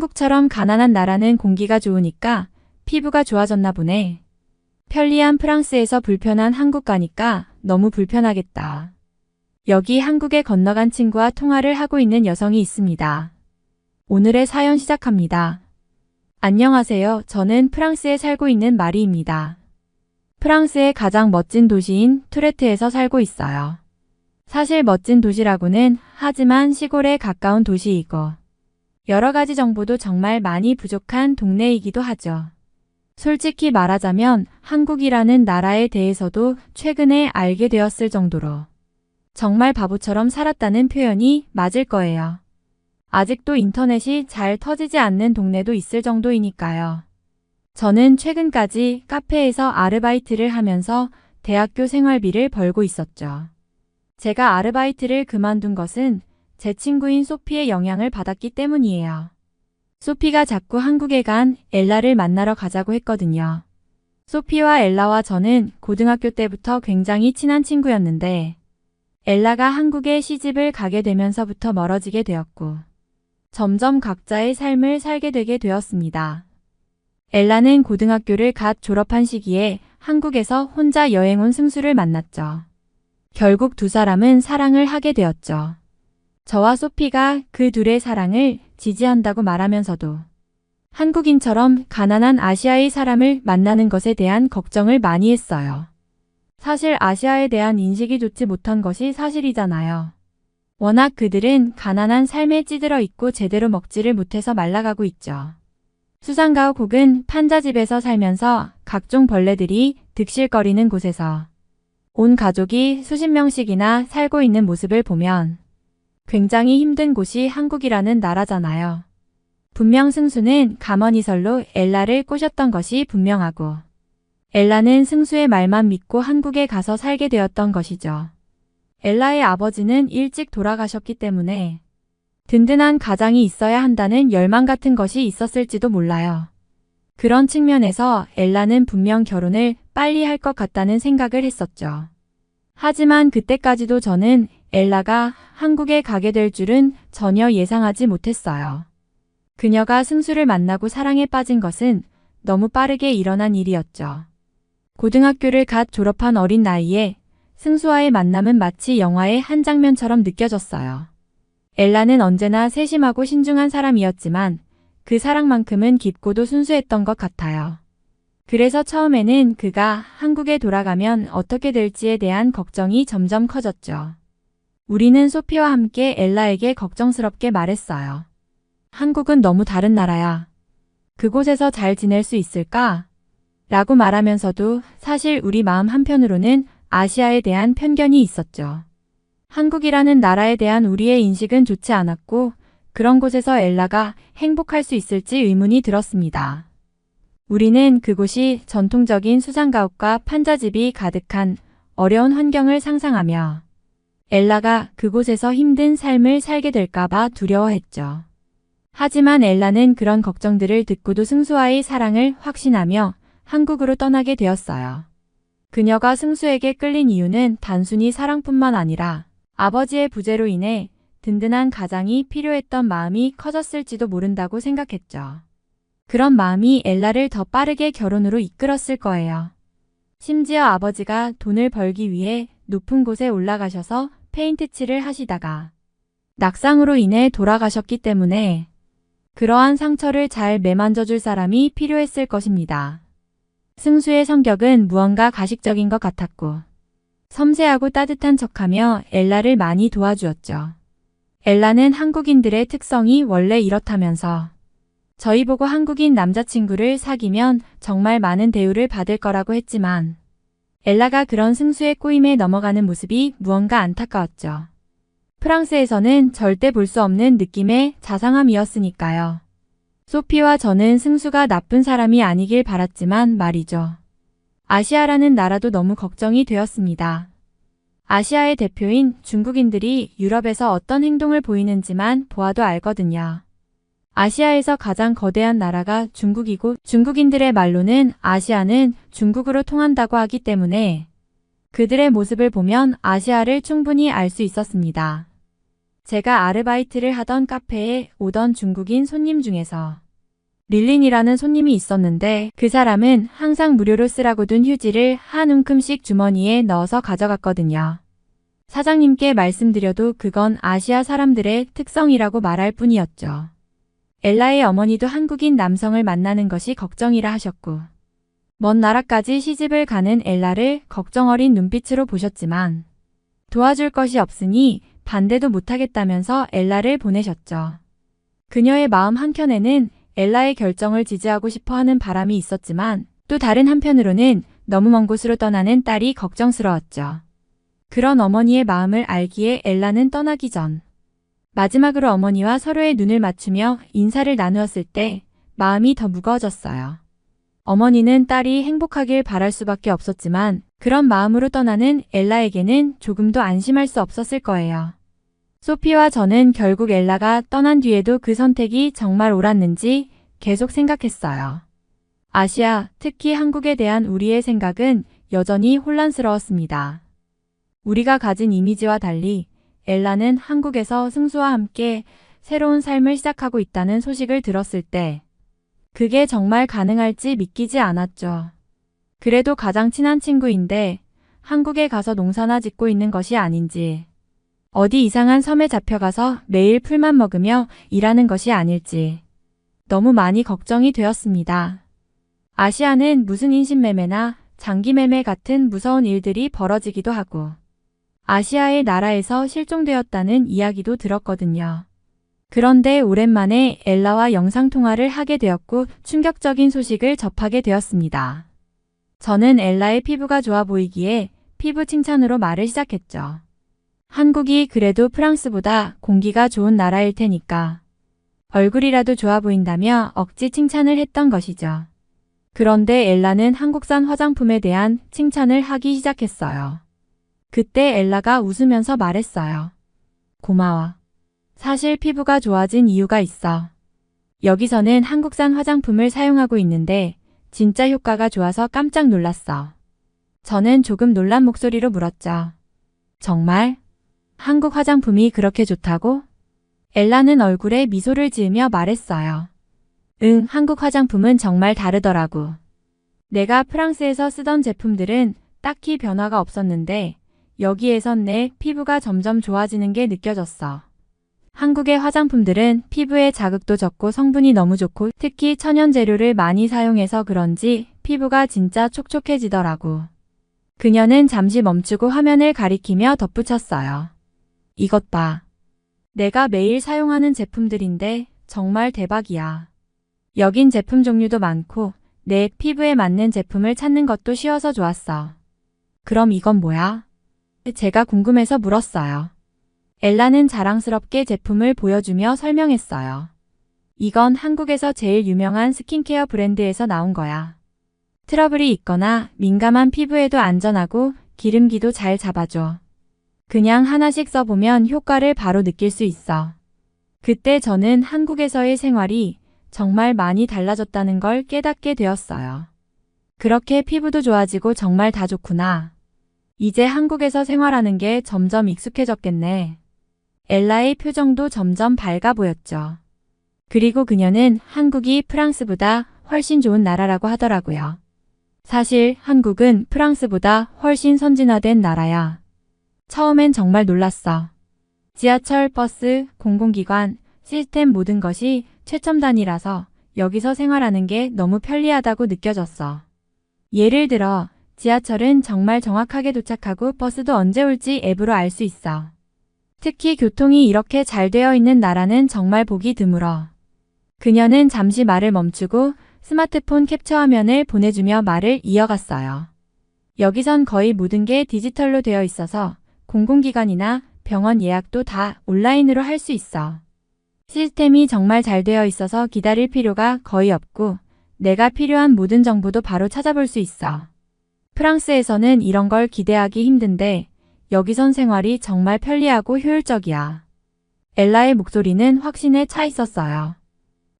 한국처럼 가난한 나라는 공기가 좋으니까 피부가 좋아졌나 보네. 편리한 프랑스에서 불편한 한국 가니까 너무 불편하겠다. 여기 한국에 건너간 친구와 통화를 하고 있는 여성이 있습니다. 오늘의 사연 시작합니다. 안녕하세요. 저는 프랑스에 살고 있는 마리입니다. 프랑스의 가장 멋진 도시인 투레트에서 살고 있어요. 사실 멋진 도시라고는 하지만 시골에 가까운 도시이고 여러 가지 정보도 정말 많이 부족한 동네이기도 하죠. 솔직히 말하자면 한국이라는 나라에 대해서도 최근에 알게 되었을 정도로 정말 바보처럼 살았다는 표현이 맞을 거예요. 아직도 인터넷이 잘 터지지 않는 동네도 있을 정도이니까요. 저는 최근까지 카페에서 아르바이트를 하면서 대학교 생활비를 벌고 있었죠. 제가 아르바이트를 그만둔 것은 제 친구인 소피의 영향을 받았기 때문이에요. 소피가 자꾸 한국에 간 엘라를 만나러 가자고 했거든요. 소피와 엘라와 저는 고등학교 때부터 굉장히 친한 친구였는데 엘라가 한국에 시집을 가게 되면서부터 멀어지게 되었고 점점 각자의 삶을 살게 되게 되었습니다. 엘라는 고등학교를 갓 졸업한 시기에 한국에서 혼자 여행 온 승수를 만났죠. 결국 두 사람은 사랑을 하게 되었죠. 저와 소피가 그 둘의 사랑을 지지한다고 말하면서도 한국인처럼 가난한 아시아의 사람을 만나는 것에 대한 걱정을 많이 했어요. 사실 아시아에 대한 인식이 좋지 못한 것이 사실이잖아요. 워낙 그들은 가난한 삶에 찌들어 있고 제대로 먹지를 못해서 말라가고 있죠. 수상가옥 혹은 판자집에서 살면서 각종 벌레들이 득실거리는 곳에서 온 가족이 수십 명씩이나 살고 있는 모습을 보면 굉장히 힘든 곳이 한국이라는 나라잖아요. 분명 승수는 가머니설로 엘라를 꼬셨던 것이 분명하고 엘라는 승수의 말만 믿고 한국에 가서 살게 되었던 것이죠. 엘라의 아버지는 일찍 돌아가셨기 때문에 든든한 가장이 있어야 한다는 열망 같은 것이 있었을지도 몰라요. 그런 측면에서 엘라는 분명 결혼을 빨리 할 것 같다는 생각을 했었죠. 하지만 그때까지도 저는 엘라가 한국에 가게 될 줄은 전혀 예상하지 못했어요. 그녀가 승수를 만나고 사랑에 빠진 것은 너무 빠르게 일어난 일이었죠. 고등학교를 갓 졸업한 어린 나이에 승수와의 만남은 마치 영화의 한 장면처럼 느껴졌어요. 엘라는 언제나 세심하고 신중한 사람이었지만 그 사랑만큼은 깊고도 순수했던 것 같아요. 그래서 처음에는 그가 한국에 돌아가면 어떻게 될지에 대한 걱정이 점점 커졌죠. 우리는 소피와 함께 엘라에게 걱정스럽게 말했어요. 한국은 너무 다른 나라야. 그곳에서 잘 지낼 수 있을까? 라고 말하면서도 사실 우리 마음 한편으로는 아시아에 대한 편견이 있었죠. 한국이라는 나라에 대한 우리의 인식은 좋지 않았고 그런 곳에서 엘라가 행복할 수 있을지 의문이 들었습니다. 우리는 그곳이 전통적인 수상가옥과 판자집이 가득한 어려운 환경을 상상하며 엘라가 그곳에서 힘든 삶을 살게 될까봐 두려워했죠. 하지만 엘라는 그런 걱정들을 듣고도 승수와의 사랑을 확신하며 한국으로 떠나게 되었어요. 그녀가 승수에게 끌린 이유는 단순히 사랑뿐만 아니라 아버지의 부재로 인해 든든한 가장이 필요했던 마음이 커졌을지도 모른다고 생각했죠. 그런 마음이 엘라를 더 빠르게 결혼으로 이끌었을 거예요. 심지어 아버지가 돈을 벌기 위해 높은 곳에 올라가셔서 페인트 칠을 하시다가 낙상으로 인해 돌아가셨기 때문에 그러한 상처를 잘 매만져줄 사람이 필요했을 것입니다. 승수의 성격은 무언가 가식적인 것 같았고 섬세하고 따뜻한 척하며 엘라를 많이 도와주었죠. 엘라는 한국인들의 특성이 원래 이렇다면서 저희 보고 한국인 남자친구를 사귀면 정말 많은 대우를 받을 거라고 했지만 엘라가 그런 승수의 꼬임에 넘어가는 모습이 무언가 안타까웠죠. 프랑스에서는 절대 볼 수 없는 느낌의 자상함이었으니까요. 소피와 저는 승수가 나쁜 사람이 아니길 바랐지만 말이죠. 아시아라는 나라도 너무 걱정이 되었습니다. 아시아의 대표인 중국인들이 유럽에서 어떤 행동을 보이는지만 보아도 알거든요. 아시아에서 가장 거대한 나라가 중국이고 중국인들의 말로는 아시아는 중국으로 통한다고 하기 때문에 그들의 모습을 보면 아시아를 충분히 알 수 있었습니다. 제가 아르바이트를 하던 카페에 오던 중국인 손님 중에서 릴린이라는 손님이 있었는데 그 사람은 항상 무료로 쓰라고 둔 휴지를 한 움큼씩 주머니에 넣어서 가져갔거든요. 사장님께 말씀드려도 그건 아시아 사람들의 특성이라고 말할 뿐이었죠. 엘라의 어머니도 한국인 남성을 만나는 것이 걱정이라 하셨고 먼 나라까지 시집을 가는 엘라를 걱정 어린 눈빛으로 보셨지만 도와줄 것이 없으니 반대도 못하겠다면서 엘라를 보내셨죠. 그녀의 마음 한켠에는 엘라의 결정을 지지하고 싶어 하는 바람이 있었지만 또 다른 한편으로는 너무 먼 곳으로 떠나는 딸이 걱정스러웠죠. 그런 어머니의 마음을 알기에 엘라는 떠나기 전 마지막으로 어머니와 서로의 눈을 맞추며 인사를 나누었을 때 마음이 더 무거워졌어요. 어머니는 딸이 행복하길 바랄 수밖에 없었지만 그런 마음으로 떠나는 엘라에게는 조금도 안심할 수 없었을 거예요. 소피와 저는 결국 엘라가 떠난 뒤에도 그 선택이 정말 옳았는지 계속 생각했어요. 아시아, 특히 한국에 대한 우리의 생각은 여전히 혼란스러웠습니다. 우리가 가진 이미지와 달리 엘라는 한국에서 승수와 함께 새로운 삶을 시작하고 있다는 소식을 들었을 때 그게 정말 가능할지 믿기지 않았죠. 그래도 가장 친한 친구인데 한국에 가서 농사나 짓고 있는 것이 아닌지 어디 이상한 섬에 잡혀가서 매일 풀만 먹으며 일하는 것이 아닐지 너무 많이 걱정이 되었습니다. 아시아는 무슨 인신매매나 장기매매 같은 무서운 일들이 벌어지기도 하고 아시아의 나라에서 실종되었다는 이야기도 들었거든요. 그런데 오랜만에 엘라와 영상통화를 하게 되었고 충격적인 소식을 접하게 되었습니다. 저는 엘라의 피부가 좋아 보이기에 피부 칭찬으로 말을 시작했죠. 한국이 그래도 프랑스보다 공기가 좋은 나라일 테니까 얼굴이라도 좋아 보인다며 억지 칭찬을 했던 것이죠. 그런데 엘라는 한국산 화장품에 대한 칭찬을 하기 시작했어요. 그때 엘라가 웃으면서 말했어요. 고마워. 사실 피부가 좋아진 이유가 있어. 여기서는 한국산 화장품을 사용하고 있는데 진짜 효과가 좋아서 깜짝 놀랐어. 저는 조금 놀란 목소리로 물었죠. 정말? 한국 화장품이 그렇게 좋다고? 엘라는 얼굴에 미소를 지으며 말했어요. 응, 한국 화장품은 정말 다르더라고. 내가 프랑스에서 쓰던 제품들은 딱히 변화가 없었는데 여기에선 내 피부가 점점 좋아지는 게 느껴졌어. 한국의 화장품들은 피부에 자극도 적고 성분이 너무 좋고 특히 천연 재료를 많이 사용해서 그런지 피부가 진짜 촉촉해지더라고. 그녀는 잠시 멈추고 화면을 가리키며 덧붙였어요. 이것 봐. 내가 매일 사용하는 제품들인데 정말 대박이야. 여긴 제품 종류도 많고 내 피부에 맞는 제품을 찾는 것도 쉬워서 좋았어. 그럼 이건 뭐야? 제가 궁금해서 물었어요. 엘라는 자랑스럽게 제품을 보여주며 설명했어요. 이건 한국에서 제일 유명한 스킨케어 브랜드에서 나온 거야. 트러블이 있거나 민감한 피부에도 안전하고 기름기도 잘 잡아줘. 그냥 하나씩 써보면 효과를 바로 느낄 수 있어. 그때 저는 한국에서의 생활이 정말 많이 달라졌다는 걸 깨닫게 되었어요. 그렇게 피부도 좋아지고 정말 다 좋구나. 이제 한국에서 생활하는 게 점점 익숙해졌겠네. 엘라의 표정도 점점 밝아 보였죠. 그리고 그녀는 한국이 프랑스보다 훨씬 좋은 나라라고 하더라고요. 사실 한국은 프랑스보다 훨씬 선진화된 나라야. 처음엔 정말 놀랐어. 지하철, 버스, 공공기관, 시스템 모든 것이 최첨단이라서 여기서 생활하는 게 너무 편리하다고 느껴졌어. 예를 들어 지하철은 정말 정확하게 도착하고 버스도 언제 올지 앱으로 알 수 있어. 특히 교통이 이렇게 잘 되어 있는 나라는 정말 보기 드물어. 그녀는 잠시 말을 멈추고 스마트폰 캡처 화면을 보내주며 말을 이어갔어요. 여기선 거의 모든 게 디지털로 되어 있어서 공공기관이나 병원 예약도 다 온라인으로 할 수 있어. 시스템이 정말 잘 되어 있어서 기다릴 필요가 거의 없고 내가 필요한 모든 정보도 바로 찾아볼 수 있어. 프랑스에서는 이런 걸 기대하기 힘든데 여기선 생활이 정말 편리하고 효율적이야. 엘라의 목소리는 확신에 차 있었어요.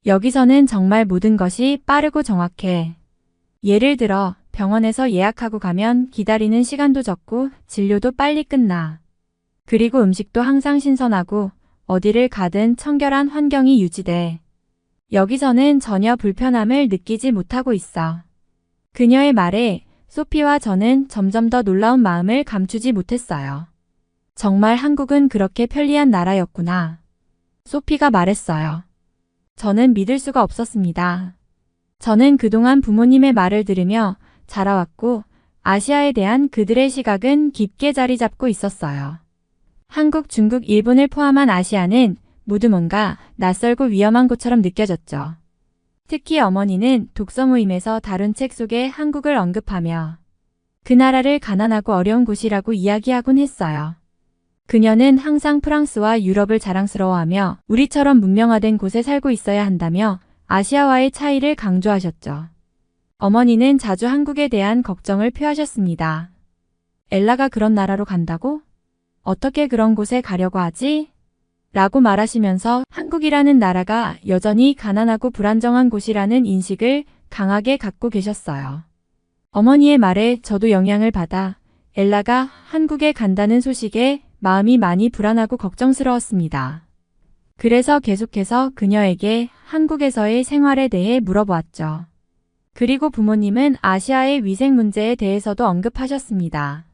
여기서는 정말 모든 것이 빠르고 정확해. 예를 들어 병원에서 예약하고 가면 기다리는 시간도 적고 진료도 빨리 끝나. 그리고 음식도 항상 신선하고 어디를 가든 청결한 환경이 유지돼. 여기서는 전혀 불편함을 느끼지 못하고 있어. 그녀의 말에 소피와 저는 점점 더 놀라운 마음을 감추지 못했어요. 정말 한국은 그렇게 편리한 나라였구나. 소피가 말했어요. 저는 믿을 수가 없었습니다. 저는 그동안 부모님의 말을 들으며 자라왔고 아시아에 대한 그들의 시각은 깊게 자리 잡고 있었어요. 한국, 중국, 일본을 포함한 아시아는 모두 뭔가 낯설고 위험한 곳처럼 느껴졌죠. 특히 어머니는 독서 모임에서 다룬 책 속에 한국을 언급하며 그 나라를 가난하고 어려운 곳이라고 이야기하곤 했어요. 그녀는 항상 프랑스와 유럽을 자랑스러워하며 우리처럼 문명화된 곳에 살고 있어야 한다며 아시아와의 차이를 강조하셨죠. 어머니는 자주 한국에 대한 걱정을 표하셨습니다. 엘라가 그런 나라로 간다고? 어떻게 그런 곳에 가려고 하지? 라고 말하시면서 한국이라는 나라가 여전히 가난하고 불안정한 곳이라는 인식을 강하게 갖고 계셨어요. 어머니의 말에 저도 영향을 받아 엘라가 한국에 간다는 소식에 마음이 많이 불안하고 걱정스러웠습니다. 그래서 계속해서 그녀에게 한국에서의 생활에 대해 물어보았죠. 그리고 부모님은 아시아의 위생 문제에 대해서도 언급하셨습니다.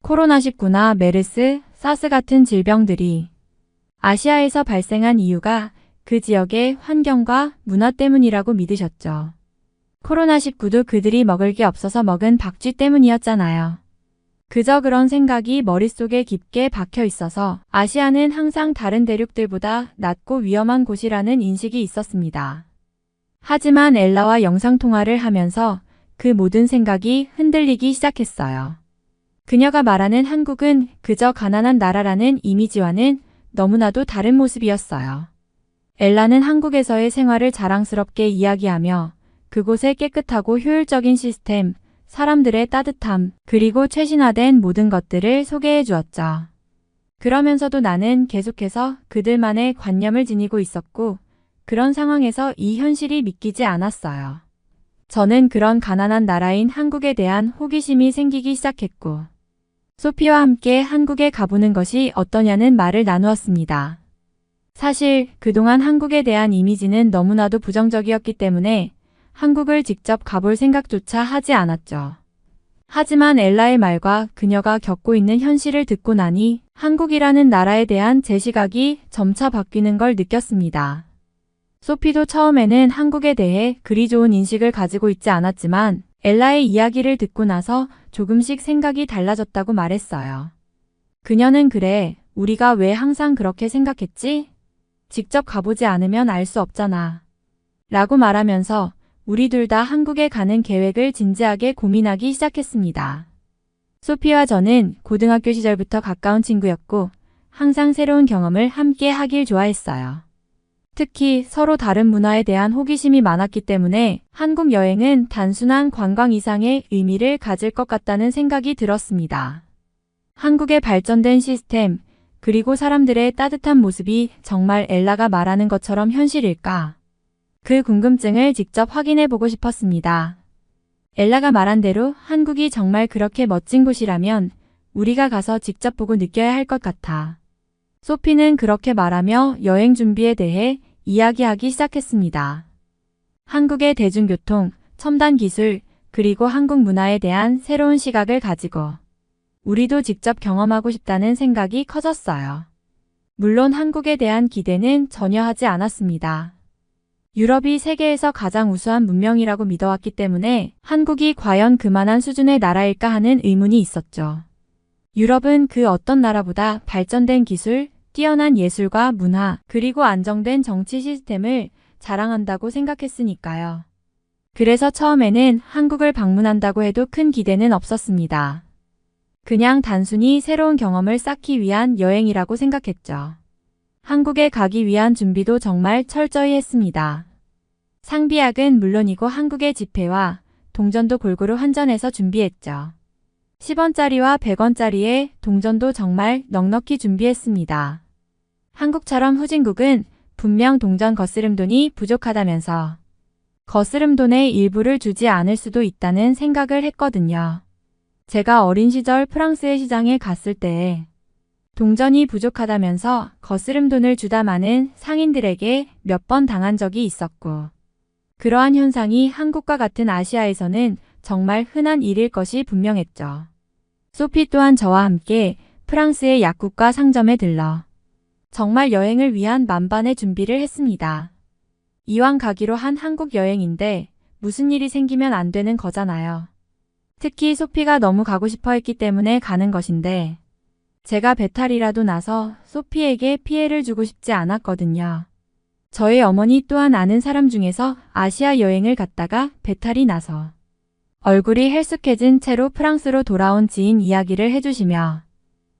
코로나19나 메르스, 사스 같은 질병들이 아시아에서 발생한 이유가 그 지역의 환경과 문화 때문이라고 믿으셨죠. 코로나19도 그들이 먹을 게 없어서 먹은 박쥐 때문이었잖아요. 그저 그런 생각이 머릿속에 깊게 박혀 있어서 아시아는 항상 다른 대륙들보다 낮고 위험한 곳이라는 인식이 있었습니다. 하지만 엘라와 영상통화를 하면서 그 모든 생각이 흔들리기 시작했어요. 그녀가 말하는 한국은 그저 가난한 나라라는 이미지와는 너무나도 다른 모습이었어요. 엘라는 한국에서의 생활을 자랑스럽게 이야기하며 그곳의 깨끗하고 효율적인 시스템, 사람들의 따뜻함, 그리고 최신화된 모든 것들을 소개해 주었죠. 그러면서도 나는 계속해서 그들만의 관념을 지니고 있었고 그런 상황에서 이 현실이 믿기지 않았어요. 저는 그런 가난한 나라인 한국에 대한 호기심이 생기기 시작했고 소피와 함께 한국에 가보는 것이 어떠냐는 말을 나누었습니다. 사실 그동안 한국에 대한 이미지는 너무나도 부정적이었기 때문에 한국을 직접 가볼 생각조차 하지 않았죠. 하지만 엘라의 말과 그녀가 겪고 있는 현실을 듣고 나니 한국이라는 나라에 대한 제 시각이 점차 바뀌는 걸 느꼈습니다. 소피도 처음에는 한국에 대해 그리 좋은 인식을 가지고 있지 않았지만 엘라의 이야기를 듣고 나서 조금씩 생각이 달라졌다고 말했어요. 그녀는 그래, 우리가 왜 항상 그렇게 생각했지? 직접 가보지 않으면 알 수 없잖아. 라고 말하면서 우리 둘 다 한국에 가는 계획을 진지하게 고민하기 시작했습니다. 소피와 저는 고등학교 시절부터 가까운 친구였고 항상 새로운 경험을 함께 하길 좋아했어요. 특히 서로 다른 문화에 대한 호기심이 많았기 때문에 한국 여행은 단순한 관광 이상의 의미를 가질 것 같다는 생각이 들었습니다. 한국의 발전된 시스템, 그리고 사람들의 따뜻한 모습이 정말 엘라가 말하는 것처럼 현실일까? 그 궁금증을 직접 확인해 보고 싶었습니다. 엘라가 말한 대로 한국이 정말 그렇게 멋진 곳이라면 우리가 가서 직접 보고 느껴야 할 것 같아. 소피는 그렇게 말하며 여행 준비에 대해 이야기하기 시작했습니다. 한국의 대중교통, 첨단 기술, 그리고 한국 문화에 대한 새로운 시각을 가지고 우리도 직접 경험하고 싶다는 생각이 커졌어요. 물론 한국에 대한 기대는 전혀 하지 않았습니다. 유럽이 세계에서 가장 우수한 문명이라고 믿어왔기 때문에 한국이 과연 그만한 수준의 나라일까 하는 의문이 있었죠. 유럽은 그 어떤 나라보다 발전된 기술, 뛰어난 예술과 문화, 그리고 안정된 정치 시스템을 자랑한다고 생각했으니까요. 그래서 처음에는 한국을 방문한다고 해도 큰 기대는 없었습니다. 그냥 단순히 새로운 경험을 쌓기 위한 여행이라고 생각했죠. 한국에 가기 위한 준비도 정말 철저히 했습니다. 상비약은 물론이고 한국의 지폐와 동전도 골고루 환전해서 준비했죠. 10원짜리와 100원짜리의 동전도 정말 넉넉히 준비했습니다. 한국처럼 후진국은 분명 동전 거스름돈이 부족하다면서 거스름돈의 일부를 주지 않을 수도 있다는 생각을 했거든요. 제가 어린 시절 프랑스의 시장에 갔을 때 동전이 부족하다면서 거스름 돈을 주다 마는 상인들에게 몇 번 당한 적이 있었고, 그러한 현상이 한국과 같은 아시아에서는 정말 흔한 일일 것이 분명했죠. 소피 또한 저와 함께 프랑스의 약국과 상점에 들러 정말 여행을 위한 만반의 준비를 했습니다. 이왕 가기로 한 한국 여행인데 무슨 일이 생기면 안 되는 거잖아요. 특히 소피가 너무 가고 싶어 했기 때문에 가는 것인데 제가 배탈이라도 나서 소피에게 피해를 주고 싶지 않았거든요. 저의 어머니 또한 아는 사람 중에서 아시아 여행을 갔다가 배탈이 나서 얼굴이 헬쑥해진 채로 프랑스로 돌아온 지인 이야기를 해주시며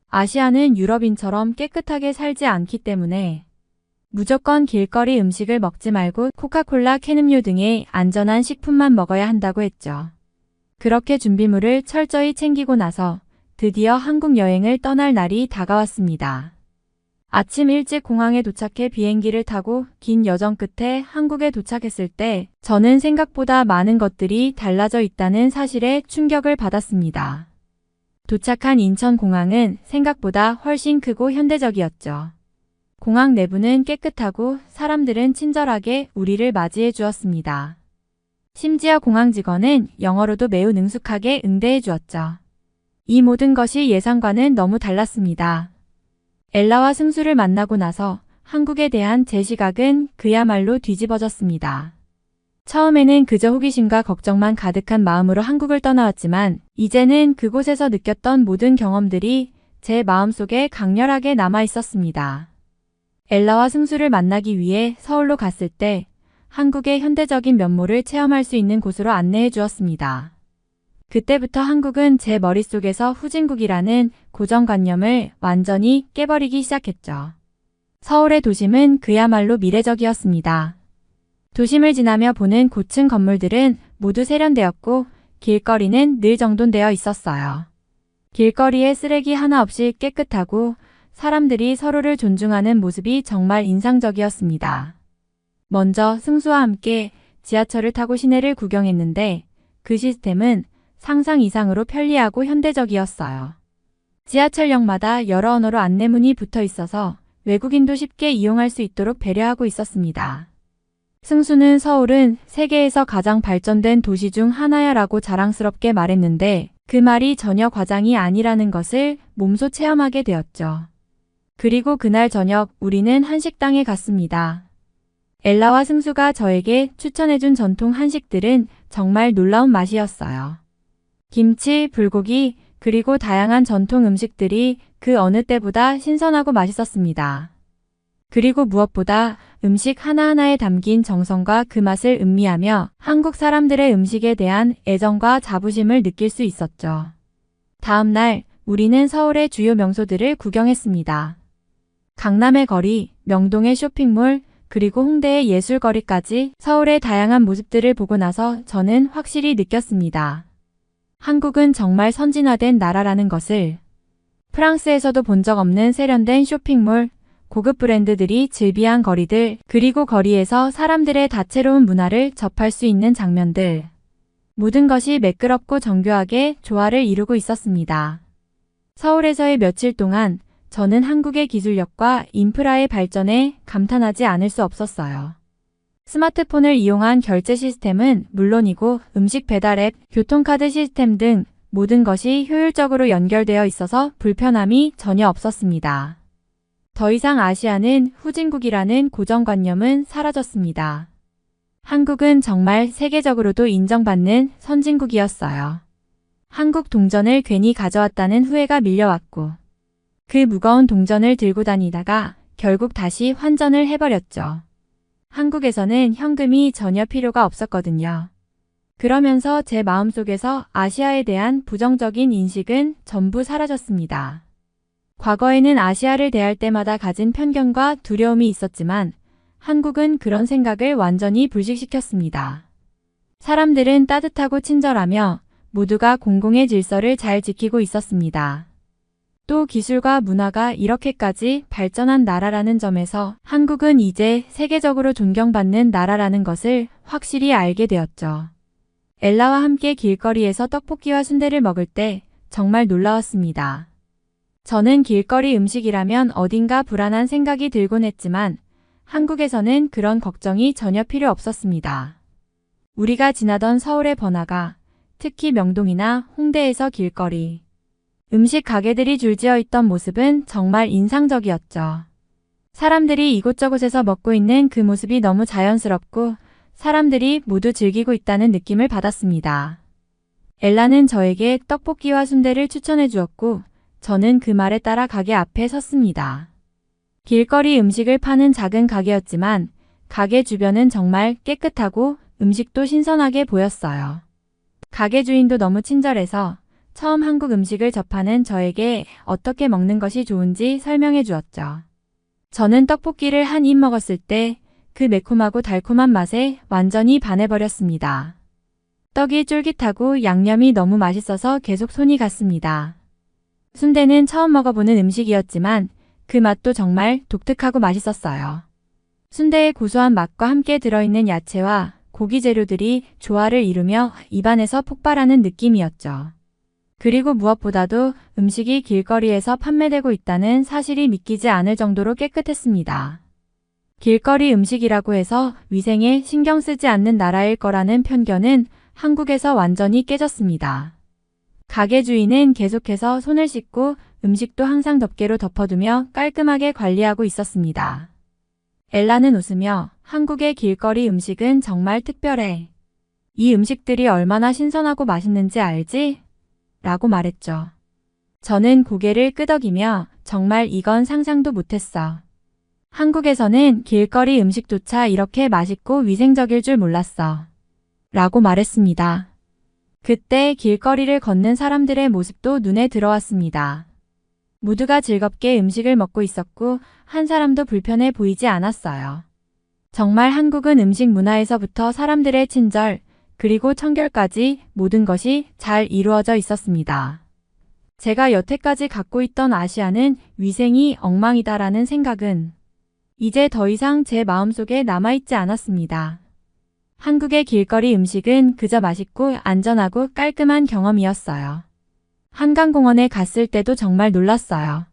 아시아는 유럽인처럼 깨끗하게 살지 않기 때문에 무조건 길거리 음식을 먹지 말고 코카콜라 캔음료 등의 안전한 식품만 먹어야 한다고 했죠. 그렇게 준비물을 철저히 챙기고 나서 드디어 한국 여행을 떠날 날이 다가왔습니다. 아침 일찍 공항에 도착해 비행기를 타고 긴 여정 끝에 한국에 도착했을 때 저는 생각보다 많은 것들이 달라져 있다는 사실에 충격을 받았습니다. 도착한 인천공항은 생각보다 훨씬 크고 현대적이었죠. 공항 내부는 깨끗하고 사람들은 친절하게 우리를 맞이해 주었습니다. 심지어 공항 직원은 영어로도 매우 능숙하게 응대해 주었죠. 이 모든 것이 예상과는 너무 달랐습니다. 엘라와 승수를 만나고 나서 한국에 대한 제 시각은 그야말로 뒤집어졌습니다. 처음에는 그저 호기심과 걱정만 가득한 마음으로 한국을 떠나왔지만 이제는 그곳에서 느꼈던 모든 경험들이 제 마음속에 강렬하게 남아 있었습니다. 엘라와 승수를 만나기 위해 서울로 갔을 때 한국의 현대적인 면모를 체험할 수 있는 곳으로 안내해 주었습니다. 그때부터 한국은 제 머릿속에서 후진국이라는 고정관념을 완전히 깨버리기 시작했죠. 서울의 도심은 그야말로 미래적이었습니다. 도심을 지나며 보는 고층 건물들은 모두 세련되었고 길거리는 늘 정돈되어 있었어요. 길거리에 쓰레기 하나 없이 깨끗하고 사람들이 서로를 존중하는 모습이 정말 인상적이었습니다. 먼저 승수와 함께 지하철을 타고 시내를 구경했는데 그 시스템은 상상 이상으로 편리하고 현대적이었어요. 지하철역마다 여러 언어로 안내문이 붙어 있어서 외국인도 쉽게 이용할 수 있도록 배려하고 있었습니다. 승수는 서울은 세계에서 가장 발전된 도시 중 하나야라고 자랑스럽게 말했는데 그 말이 전혀 과장이 아니라는 것을 몸소 체험하게 되었죠. 그리고 그날 저녁 우리는 한식당에 갔습니다. 엘라와 승수가 저에게 추천해준 전통 한식들은 정말 놀라운 맛이었어요. 김치, 불고기, 그리고 다양한 전통 음식들이 그 어느 때보다 신선하고 맛있었습니다. 그리고 무엇보다 음식 하나하나에 담긴 정성과 그 맛을 음미하며 한국 사람들의 음식에 대한 애정과 자부심을 느낄 수 있었죠. 다음 날 우리는 서울의 주요 명소들을 구경했습니다. 강남의 거리, 명동의 쇼핑몰, 그리고 홍대의 예술거리까지 서울의 다양한 모습들을 보고 나서 저는 확실히 느꼈습니다. 한국은 정말 선진화된 나라라는 것을. 프랑스에서도 본 적 없는 세련된 쇼핑몰, 고급 브랜드들이 즐비한 거리들, 그리고 거리에서 사람들의 다채로운 문화를 접할 수 있는 장면들. 모든 것이 매끄럽고 정교하게 조화를 이루고 있었습니다. 서울에서의 며칠 동안 저는 한국의 기술력과 인프라의 발전에 감탄하지 않을 수 없었어요. 스마트폰을 이용한 결제 시스템은 물론이고 음식 배달 앱, 교통카드 시스템 등 모든 것이 효율적으로 연결되어 있어서 불편함이 전혀 없었습니다. 더 이상 아시아는 후진국이라는 고정관념은 사라졌습니다. 한국은 정말 세계적으로도 인정받는 선진국이었어요. 한국 동전을 괜히 가져왔다는 후회가 밀려왔고 그 무거운 동전을 들고 다니다가 결국 다시 환전을 해버렸죠. 한국에서는 현금이 전혀 필요가 없었거든요. 그러면서 제 마음속에서 아시아에 대한 부정적인 인식은 전부 사라졌습니다. 과거에는 아시아를 대할 때마다 가진 편견과 두려움이 있었지만 한국은 그런 생각을 완전히 불식시켰습니다. 사람들은 따뜻하고 친절하며 모두가 공공의 질서를 잘 지키고 있었습니다. 또 기술과 문화가 이렇게까지 발전한 나라라는 점에서 한국은 이제 세계적으로 존경받는 나라라는 것을 확실히 알게 되었죠. 엘라와 함께 길거리에서 떡볶이와 순대를 먹을 때 정말 놀라웠습니다. 저는 길거리 음식이라면 어딘가 불안한 생각이 들곤 했지만 한국에서는 그런 걱정이 전혀 필요 없었습니다. 우리가 지나던 서울의 번화가, 특히 명동이나 홍대에서 길거리, 음식 가게들이 줄지어 있던 모습은 정말 인상적이었죠. 사람들이 이곳저곳에서 먹고 있는 그 모습이 너무 자연스럽고 사람들이 모두 즐기고 있다는 느낌을 받았습니다. 엘라는 저에게 떡볶이와 순대를 추천해 주었고 저는 그 말에 따라 가게 앞에 섰습니다. 길거리 음식을 파는 작은 가게였지만 가게 주변은 정말 깨끗하고 음식도 신선하게 보였어요. 가게 주인도 너무 친절해서 처음 한국 음식을 접하는 저에게 어떻게 먹는 것이 좋은지 설명해 주었죠. 저는 떡볶이를 한 입 먹었을 때 그 매콤하고 달콤한 맛에 완전히 반해버렸습니다. 떡이 쫄깃하고 양념이 너무 맛있어서 계속 손이 갔습니다. 순대는 처음 먹어보는 음식이었지만 그 맛도 정말 독특하고 맛있었어요. 순대의 고소한 맛과 함께 들어있는 야채와 고기 재료들이 조화를 이루며 입안에서 폭발하는 느낌이었죠. 그리고 무엇보다도 음식이 길거리에서 판매되고 있다는 사실이 믿기지 않을 정도로 깨끗했습니다. 길거리 음식이라고 해서 위생에 신경 쓰지 않는 나라일 거라는 편견은 한국에서 완전히 깨졌습니다. 가게 주인은 계속해서 손을 씻고 음식도 항상 덮개로 덮어두며 깔끔하게 관리하고 있었습니다. 엘라는 웃으며 한국의 길거리 음식은 정말 특별해. 이 음식들이 얼마나 신선하고 맛있는지 알지? 라고 말했죠. 저는 고개를 끄덕이며 정말 이건 상상도 못했어. 한국에서는 길거리 음식조차 이렇게 맛있고 위생적일 줄 몰랐어. 라고 말했습니다. 그때 길거리를 걷는 사람들의 모습도 눈에 들어왔습니다. 모두가 즐겁게 음식을 먹고 있었고 한 사람도 불편해 보이지 않았어요. 정말 한국은 음식 문화에서부터 사람들의 친절, 그리고 청결까지 모든 것이 잘 이루어져 있었습니다. 제가 여태까지 갖고 있던 아시아는 위생이 엉망이다라는 생각은 이제 더 이상 제 마음속에 남아있지 않았습니다. 한국의 길거리 음식은 그저 맛있고 안전하고 깔끔한 경험이었어요. 한강공원에 갔을 때도 정말 놀랐어요.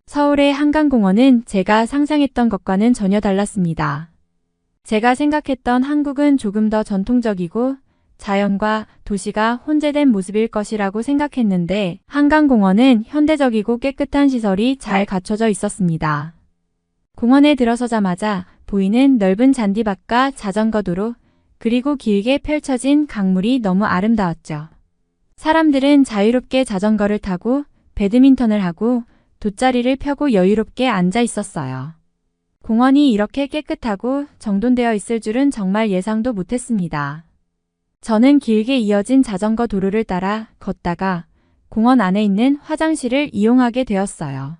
서울의 한강공원은 제가 상상했던 것과는 전혀 달랐습니다. 제가 생각했던 한국은 조금 더 전통적이고 자연과 도시가 혼재된 모습일 것이라고 생각했는데 한강공원은 현대적이고 깨끗한 시설이 잘 갖춰져 있었습니다. 공원에 들어서자마자 보이는 넓은 잔디밭과 자전거 도로, 그리고 길게 펼쳐진 강물이 너무 아름다웠죠. 사람들은 자유롭게 자전거를 타고 배드민턴을 하고 돗자리를 펴고 여유롭게 앉아 있었어요. 공원이 이렇게 깨끗하고 정돈되어 있을 줄은 정말 예상도 못했습니다. 저는 길게 이어진 자전거 도로를 따라 걷다가 공원 안에 있는 화장실을 이용하게 되었어요.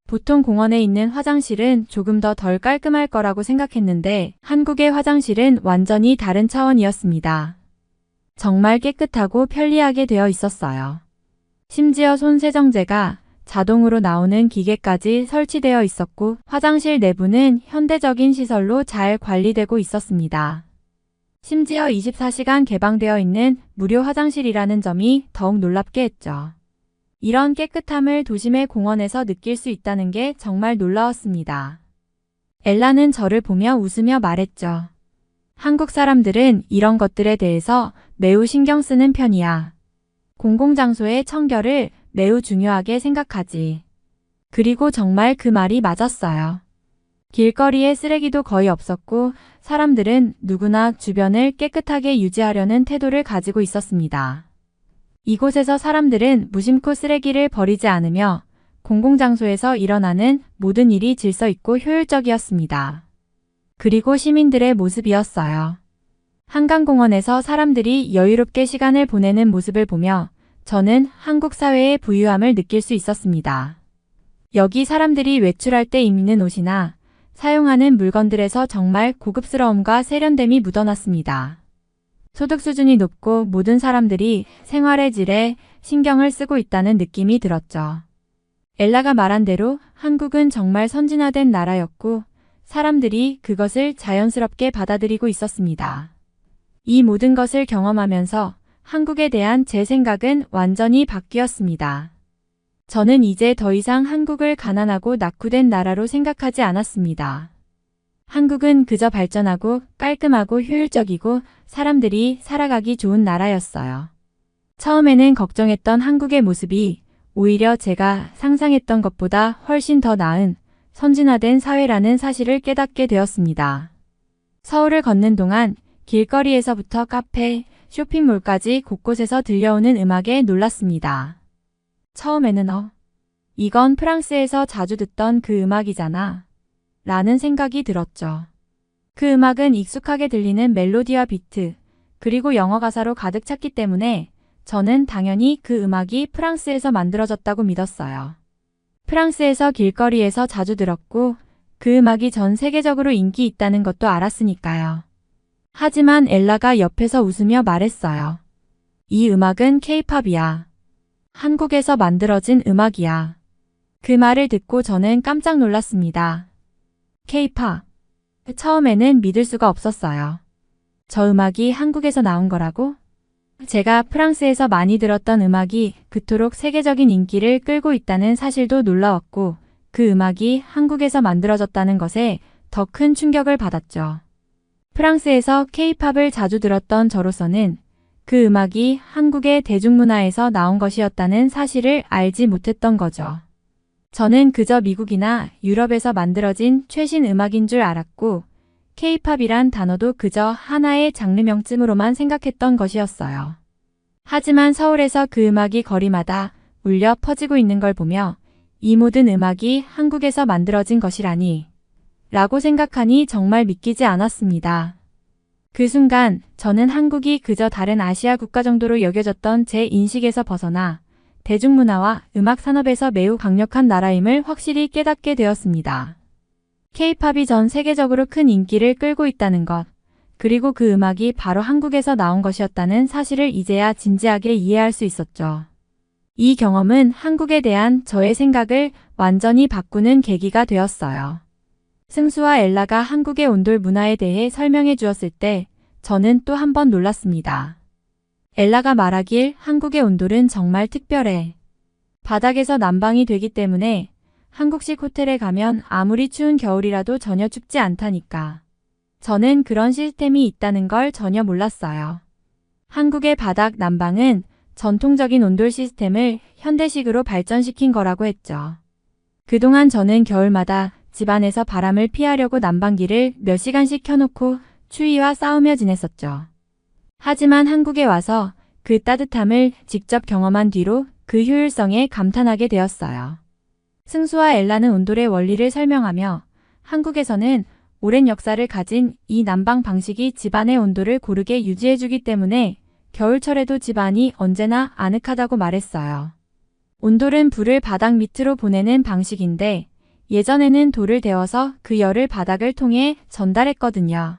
보통 공원에 있는 화장실은 조금 더 덜 깔끔할 거라고 생각했는데 한국의 화장실은 완전히 다른 차원이었습니다. 정말 깨끗하고 편리하게 되어 있었어요. 심지어 손 세정제가 자동으로 나오는 기계까지 설치되어 있었고 화장실 내부는 현대적인 시설로 잘 관리되고 있었습니다. 심지어 24시간 개방되어 있는 무료 화장실이라는 점이 더욱 놀랍게 했죠. 이런 깨끗함을 도심의 공원에서 느낄 수 있다는 게 정말 놀라웠습니다. 엘라는 저를 보며 웃으며 말했죠. 한국 사람들은 이런 것들에 대해서 매우 신경 쓰는 편이야. 공공장소의 청결을 매우 중요하게 생각하지. 그리고 정말 그 말이 맞았어요. 길거리에 쓰레기도 거의 없었고 사람들은 누구나 주변을 깨끗하게 유지하려는 태도를 가지고 있었습니다. 이곳에서 사람들은 무심코 쓰레기를 버리지 않으며 공공장소에서 일어나는 모든 일이 질서 있고 효율적이었습니다. 그리고 시민들의 모습이었어요. 한강공원에서 사람들이 여유롭게 시간을 보내는 모습을 보며 저는 한국 사회의 부유함을 느낄 수 있었습니다. 여기 사람들이 외출할 때 입는 옷이나 사용하는 물건들에서 정말 고급스러움과 세련됨이 묻어났습니다. 소득 수준이 높고 모든 사람들이 생활의 질에 신경을 쓰고 있다는 느낌이 들었죠. 엘라가 말한 대로 한국은 정말 선진화된 나라였고 사람들이 그것을 자연스럽게 받아들이고 있었습니다. 이 모든 것을 경험하면서 한국에 대한 제 생각은 완전히 바뀌었습니다. 저는 이제 더 이상 한국을 가난하고 낙후된 나라로 생각하지 않았습니다. 한국은 그저 발전하고 깔끔하고 효율적이고 사람들이 살아가기 좋은 나라였어요. 처음에는 걱정했던 한국의 모습이 오히려 제가 상상했던 것보다 훨씬 더 나은 선진화된 사회라는 사실을 깨닫게 되었습니다. 서울을 걷는 동안 길거리에서부터 카페, 쇼핑몰까지 곳곳에서 들려오는 음악에 놀랐습니다. 처음에는 이건 프랑스에서 자주 듣던 그 음악이잖아 라는 생각이 들었죠. 그 음악은 익숙하게 들리는 멜로디와 비트, 그리고 영어 가사로 가득 찼기 때문에 저는 당연히 그 음악이 프랑스에서 만들어졌다고 믿었어요. 프랑스에서 길거리에서 자주 들었고 그 음악이 전 세계적으로 인기 있다는 것도 알았으니까요. 하지만 엘라가 옆에서 웃으며 말했어요. 이 음악은 K-팝이야. 한국에서 만들어진 음악이야. 그 말을 듣고 저는 깜짝 놀랐습니다. K-팝. 처음에는 믿을 수가 없었어요. 저 음악이 한국에서 나온 거라고? 제가 프랑스에서 많이 들었던 음악이 그토록 세계적인 인기를 끌고 있다는 사실도 놀라웠고 그 음악이 한국에서 만들어졌다는 것에 더 큰 충격을 받았죠. 프랑스에서 K-팝을 자주 들었던 저로서는 그 음악이 한국의 대중문화에서 나온 것이었다는 사실을 알지 못했던 거죠. 저는 그저 미국이나 유럽에서 만들어진 최신 음악인 줄 알았고 K-팝이란 단어도 그저 하나의 장르명쯤으로만 생각했던 것이었어요. 하지만 서울에서 그 음악이 거리마다 울려 퍼지고 있는 걸 보며 이 모든 음악이 한국에서 만들어진 것이라니 라고 생각하니 정말 믿기지 않았습니다. 그 순간 저는 한국이 그저 다른 아시아 국가 정도로 여겨졌던 제 인식에서 벗어나 대중문화와 음악 산업에서 매우 강력한 나라임을 확실히 깨닫게 되었습니다. K-팝이 전 세계적으로 큰 인기를 끌고 있다는 것, 그리고 그 음악이 바로 한국에서 나온 것이었다는 사실을 이제야 진지하게 이해할 수 있었죠. 이 경험은 한국에 대한 저의 생각을 완전히 바꾸는 계기가 되었어요. 승수와 엘라가 한국의 온돌 문화에 대해 설명해 주었을 때 저는 또 한 번 놀랐습니다. 엘라가 말하길 한국의 온돌은 정말 특별해. 바닥에서 난방이 되기 때문에 한국식 호텔에 가면 아무리 추운 겨울이라도 전혀 춥지 않다니까. 저는 그런 시스템이 있다는 걸 전혀 몰랐어요. 한국의 바닥 난방은 전통적인 온돌 시스템을 현대식으로 발전시킨 거라고 했죠. 그동안 저는 겨울마다 집 안에서 바람을 피하려고 난방기를 몇 시간씩 켜놓고 추위와 싸우며 지냈었죠. 하지만 한국에 와서 그 따뜻함을 직접 경험한 뒤로 그 효율성에 감탄하게 되었어요. 승수와 엘라는 온돌의 원리를 설명하며 한국에서는 오랜 역사를 가진 이 난방 방식이 집안의 온도를 고르게 유지해주기 때문에 겨울철에도 집안이 언제나 아늑하다고 말했어요. 온돌은 불을 바닥 밑으로 보내는 방식인데 예전에는 돌을 데워서 그 열을 바닥을 통해 전달했거든요.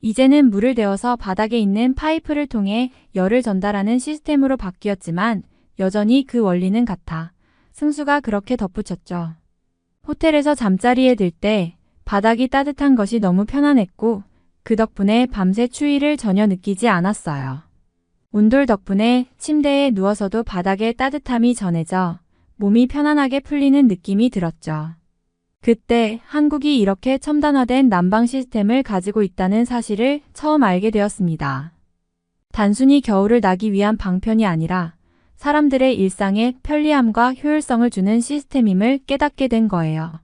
이제는 물을 데워서 바닥에 있는 파이프를 통해 열을 전달하는 시스템으로 바뀌었지만 여전히 그 원리는 같아. 승수가 그렇게 덧붙였죠. 호텔에서 잠자리에 들 때 바닥이 따뜻한 것이 너무 편안했고 그 덕분에 밤새 추위를 전혀 느끼지 않았어요. 온돌 덕분에 침대에 누워서도 바닥의 따뜻함이 전해져 몸이 편안하게 풀리는 느낌이 들었죠. 그때 한국이 이렇게 첨단화된 난방 시스템을 가지고 있다는 사실을 처음 알게 되었습니다. 단순히 겨울을 나기 위한 방편이 아니라 사람들의 일상에 편리함과 효율성을 주는 시스템임을 깨닫게 된 거예요.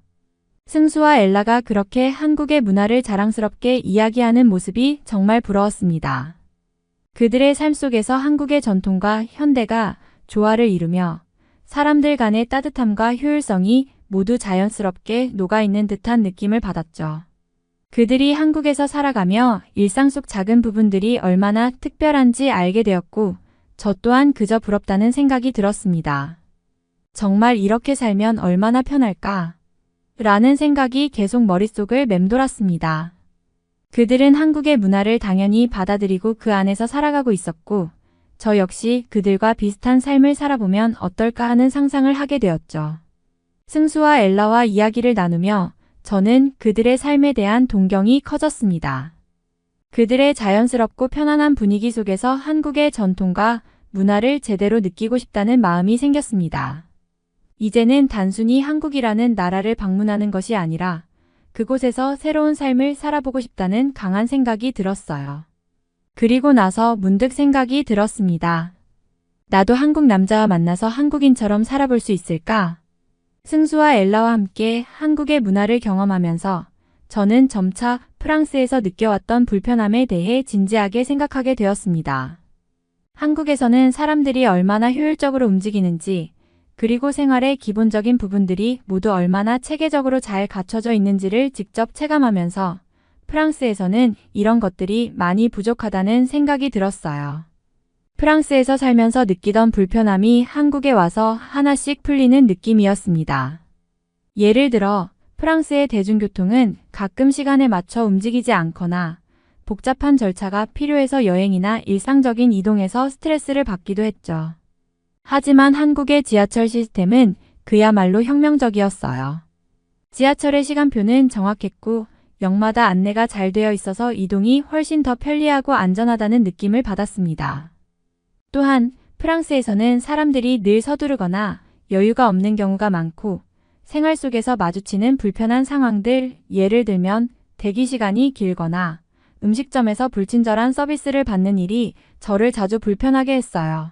승수와 엘라가 그렇게 한국의 문화를 자랑스럽게 이야기하는 모습이 정말 부러웠습니다. 그들의 삶 속에서 한국의 전통과 현대가 조화를 이루며 사람들 간의 따뜻함과 효율성이 모두 자연스럽게 녹아있는 듯한 느낌을 받았죠. 그들이 한국에서 살아가며 일상 속 작은 부분들이 얼마나 특별한지 알게 되었고 저 또한 그저 부럽다는 생각이 들었습니다. 정말 이렇게 살면 얼마나 편할까? 라는 생각이 계속 머릿속을 맴돌았습니다. 그들은 한국의 문화를 당연히 받아들이고 그 안에서 살아가고 있었고 저 역시 그들과 비슷한 삶을 살아보면 어떨까 하는 상상을 하게 되었죠. 승수와 엘라와 이야기를 나누며 저는 그들의 삶에 대한 동경이 커졌습니다. 그들의 자연스럽고 편안한 분위기 속에서 한국의 전통과 문화를 제대로 느끼고 싶다는 마음이 생겼습니다. 이제는 단순히 한국이라는 나라를 방문하는 것이 아니라 그곳에서 새로운 삶을 살아보고 싶다는 강한 생각이 들었어요. 그리고 나서 문득 생각이 들었습니다. 나도 한국 남자와 만나서 한국인처럼 살아볼 수 있을까? 승수와 엘라와 함께 한국의 문화를 경험하면서 저는 점차 프랑스에서 느껴왔던 불편함에 대해 진지하게 생각하게 되었습니다. 한국에서는 사람들이 얼마나 효율적으로 움직이는지, 그리고 생활의 기본적인 부분들이 모두 얼마나 체계적으로 잘 갖춰져 있는지를 직접 체감하면서 프랑스에서는 이런 것들이 많이 부족하다는 생각이 들었어요. 프랑스에서 살면서 느끼던 불편함이 한국에 와서 하나씩 풀리는 느낌이었습니다. 예를 들어 프랑스의 대중교통은 가끔 시간에 맞춰 움직이지 않거나 복잡한 절차가 필요해서 여행이나 일상적인 이동에서 스트레스를 받기도 했죠. 하지만 한국의 지하철 시스템은 그야말로 혁명적이었어요. 지하철의 시간표는 정확했고 역마다 안내가 잘 되어 있어서 이동이 훨씬 더 편리하고 안전하다는 느낌을 받았습니다. 또한 프랑스에서는 사람들이 늘 서두르거나 여유가 없는 경우가 많고 생활 속에서 마주치는 불편한 상황들, 예를 들면 대기 시간이 길거나 음식점에서 불친절한 서비스를 받는 일이 저를 자주 불편하게 했어요.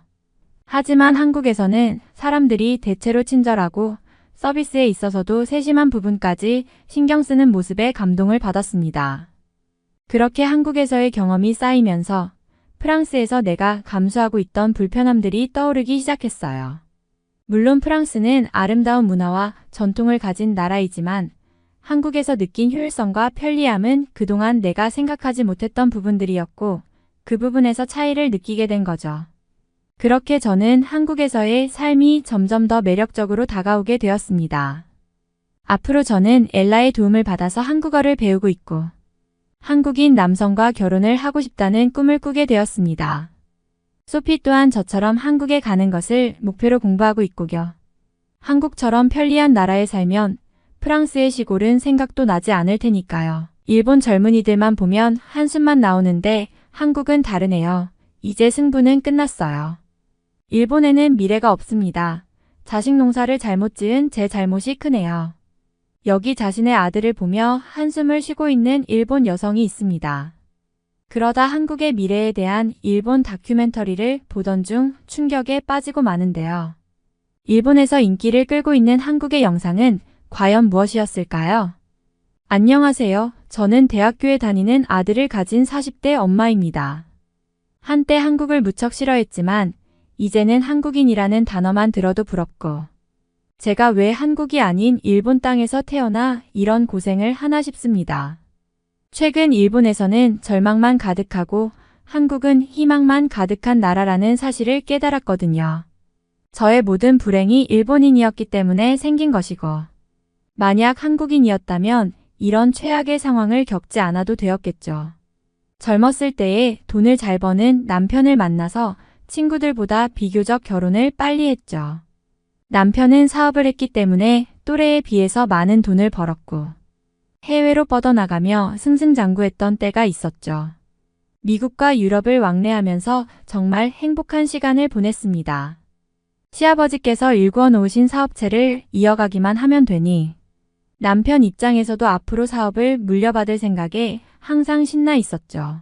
하지만 한국에서는 사람들이 대체로 친절하고 서비스에 있어서도 세심한 부분까지 신경 쓰는 모습에 감동을 받았습니다. 그렇게 한국에서의 경험이 쌓이면서 프랑스에서 내가 감수하고 있던 불편함들이 떠오르기 시작했어요. 물론 프랑스는 아름다운 문화와 전통을 가진 나라이지만 한국에서 느낀 효율성과 편리함은 그동안 내가 생각하지 못했던 부분들이었고 그 부분에서 차이를 느끼게 된 거죠. 그렇게 저는 한국에서의 삶이 점점 더 매력적으로 다가오게 되었습니다. 앞으로 저는 엘라의 도움을 받아서 한국어를 배우고 있고 한국인 남성과 결혼을 하고 싶다는 꿈을 꾸게 되었습니다. 소피 또한 저처럼 한국에 가는 것을 목표로 공부하고 있고요. 한국처럼 편리한 나라에 살면 프랑스의 시골은 생각도 나지 않을 테니까요. 일본 젊은이들만 보면 한숨만 나오는데 한국은 다르네요. 이제 승부는 끝났어요. 일본에는 미래가 없습니다. 자식 농사를 잘못 지은 제 잘못이 크네요. 여기 자신의 아들을 보며 한숨을 쉬고 있는 일본 여성이 있습니다. 그러다 한국의 미래에 대한 일본 다큐멘터리를 보던 중 충격에 빠지고 마는데요. 일본에서 인기를 끌고 있는 한국의 영상은 과연 무엇이었을까요? 안녕하세요. 저는 대학교에 다니는 아들을 가진 40대 엄마입니다. 한때 한국을 무척 싫어했지만 이제는 한국인이라는 단어만 들어도 부럽고 제가 왜 한국이 아닌 일본 땅에서 태어나 이런 고생을 하나 싶습니다. 최근 일본에서는 절망만 가득하고 한국은 희망만 가득한 나라라는 사실을 깨달았거든요. 저의 모든 불행이 일본인이었기 때문에 생긴 것이고 만약 한국인이었다면 이런 최악의 상황을 겪지 않아도 되었겠죠. 젊었을 때에 돈을 잘 버는 남편을 만나서 친구들보다 비교적 결혼을 빨리 했죠. 남편은 사업을 했기 때문에 또래에 비해서 많은 돈을 벌었고 해외로 뻗어나가며 승승장구했던 때가 있었죠. 미국과 유럽을 왕래하면서 정말 행복한 시간을 보냈습니다. 시아버지께서 일구어 놓으신 사업체를 이어가기만 하면 되니 남편 입장에서도 앞으로 사업을 물려받을 생각에 항상 신나 있었죠.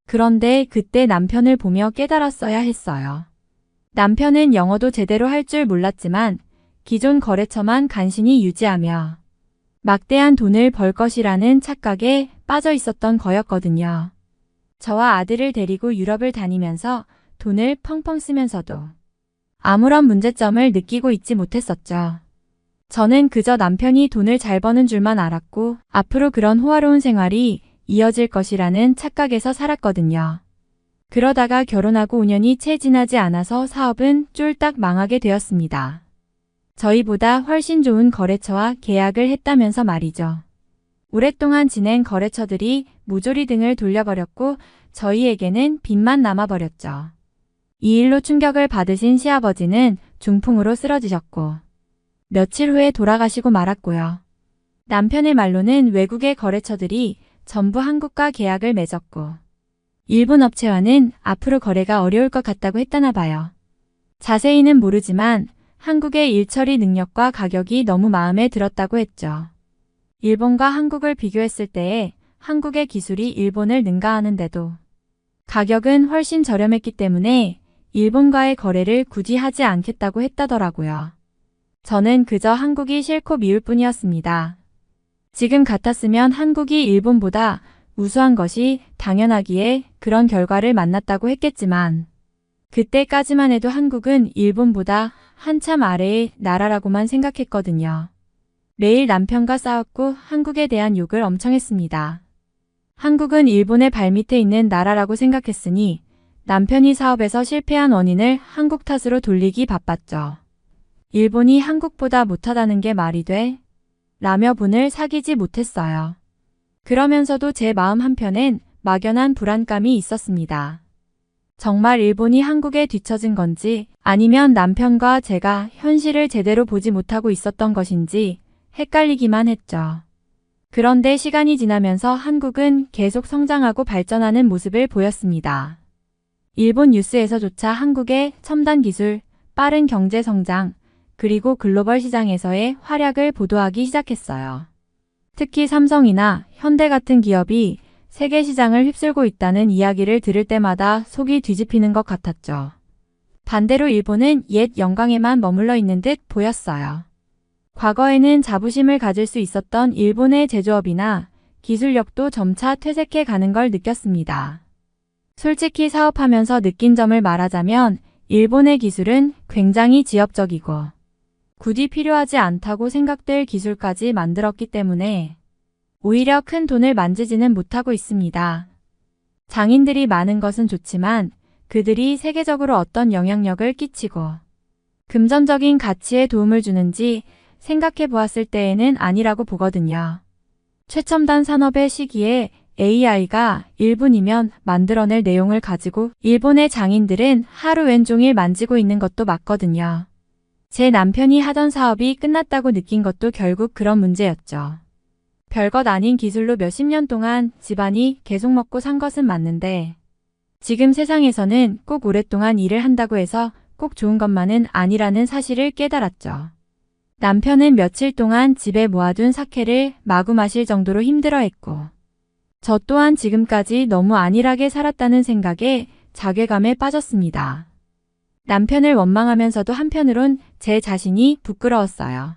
그런데 그때 남편을 보며 깨달았어야 했어요. 남편은 영어도 제대로 할 줄 몰랐지만 기존 거래처만 간신히 유지하며 막대한 돈을 벌 것이라는 착각에 빠져 있었던 거였거든요. 저와 아들을 데리고 유럽을 다니면서 돈을 펑펑 쓰면서도 아무런 문제점을 느끼고 있지 못했었죠. 저는 그저 남편이 돈을 잘 버는 줄만 알았고 앞으로 그런 호화로운 생활이 이어질 것이라는 착각에서 살았거든요. 그러다가 결혼하고 5년이 채 지나지 않아서 사업은 쫄딱 망하게 되었습니다. 저희보다 훨씬 좋은 거래처와 계약을 했다면서 말이죠. 오랫동안 지낸 거래처들이 모조리 등을 돌려버렸고 저희에게는 빚만 남아버렸죠. 이 일로 충격을 받으신 시아버지는 중풍으로 쓰러지셨고 며칠 후에 돌아가시고 말았고요. 남편의 말로는 외국의 거래처들이 전부 한국과 계약을 맺었고 일본 업체와는 앞으로 거래가 어려울 것 같다고 했다나 봐요. 자세히는 모르지만 한국의 일처리 능력과 가격이 너무 마음에 들었다고 했죠. 일본과 한국을 비교했을 때에 한국의 기술이 일본을 능가하는데도 가격은 훨씬 저렴했기 때문에 일본과의 거래를 굳이 하지 않겠다고 했다더라고요. 저는 그저 한국이 싫고 미울 뿐이었습니다. 지금 같았으면 한국이 일본보다 우수한 것이 당연하기에 그런 결과를 만났다고 했겠지만 그때까지만 해도 한국은 일본보다 한참 아래의 나라라고만 생각했거든요. 매일 남편과 싸웠고 한국에 대한 욕을 엄청 했습니다. 한국은 일본의 발밑에 있는 나라라고 생각했으니 남편이 사업에서 실패한 원인을 한국 탓으로 돌리기 바빴죠. 일본이 한국보다 못하다는 게 말이 돼? 라며 분을 사귀지 못했어요. 그러면서도 제 마음 한편엔 막연한 불안감이 있었습니다. 정말 일본이 한국에 뒤처진 건지 아니면 남편과 제가 현실을 제대로 보지 못하고 있었던 것인지 헷갈리기만 했죠. 그런데 시간이 지나면서 한국은 계속 성장하고 발전하는 모습을 보였습니다. 일본 뉴스에서조차 한국의 첨단 기술, 빠른 경제 성장, 그리고 글로벌 시장에서의 활약을 보도하기 시작했어요. 특히 삼성이나 현대 같은 기업이 세계 시장을 휩쓸고 있다는 이야기를 들을 때마다 속이 뒤집히는 것 같았죠. 반대로 일본은 옛 영광에만 머물러 있는 듯 보였어요. 과거에는 자부심을 가질 수 있었던 일본의 제조업이나 기술력도 점차 퇴색해 가는 걸 느꼈습니다. 솔직히 사업하면서 느낀 점을 말하자면 일본의 기술은 굉장히 지엽적이고 굳이 필요하지 않다고 생각될 기술까지 만들었기 때문에 오히려 큰 돈을 만지지는 못하고 있습니다. 장인들이 많은 것은 좋지만 그들이 세계적으로 어떤 영향력을 끼치고 금전적인 가치에 도움을 주는지 생각해 보았을 때에는 아니라고 보거든요. 최첨단 산업의 시기에 AI가 1분이면 만들어낼 내용을 가지고 일본의 장인들은 하루 왼종일 만지고 있는 것도 맞거든요. 제 남편이 하던 사업이 끝났다고 느낀 것도 결국 그런 문제였죠. 별것 아닌 기술로 몇십 년 동안 집안이 계속 먹고 산 것은 맞는데 지금 세상에서는 꼭 오랫동안 일을 한다고 해서 꼭 좋은 것만은 아니라는 사실을 깨달았죠. 남편은 며칠 동안 집에 모아둔 사케를 마구 마실 정도로 힘들어했고 저 또한 지금까지 너무 안일하게 살았다는 생각에 자괴감에 빠졌습니다. 남편을 원망하면서도 한편으론 제 자신이 부끄러웠어요.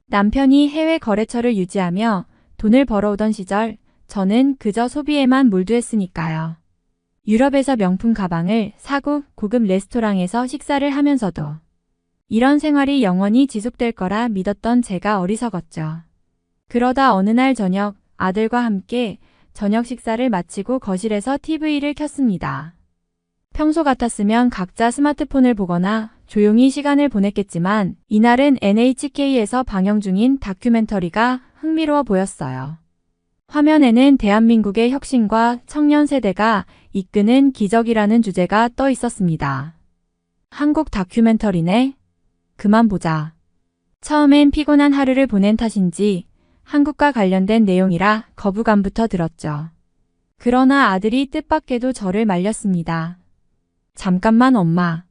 남편이 해외 거래처를 유지하며 돈을 벌어오던 시절 저는 그저 소비에만 몰두했으니까요. 유럽에서 명품 가방을 사고 고급 레스토랑에서 식사를 하면서도 이런 생활이 영원히 지속될 거라 믿었던 제가 어리석었죠. 그러다 어느 날 저녁 아들과 함께 저녁 식사를 마치고 거실에서 TV를 켰습니다. 평소 같았으면 각자 스마트폰을 보거나 조용히 시간을 보냈겠지만 이날은 NHK에서 방영 중인 다큐멘터리가 흥미로워 보였어요. 화면에는 대한민국의 혁신과 청년 세대가 이끄는 기적이라는 주제가 떠 있었습니다. 한국 다큐멘터리네? 그만 보자. 처음엔 피곤한 하루를 보낸 탓인지 한국과 관련된 내용이라 거부감부터 들었죠. 그러나 아들이 뜻밖에도 저를 말렸습니다. 잠깐만 엄마.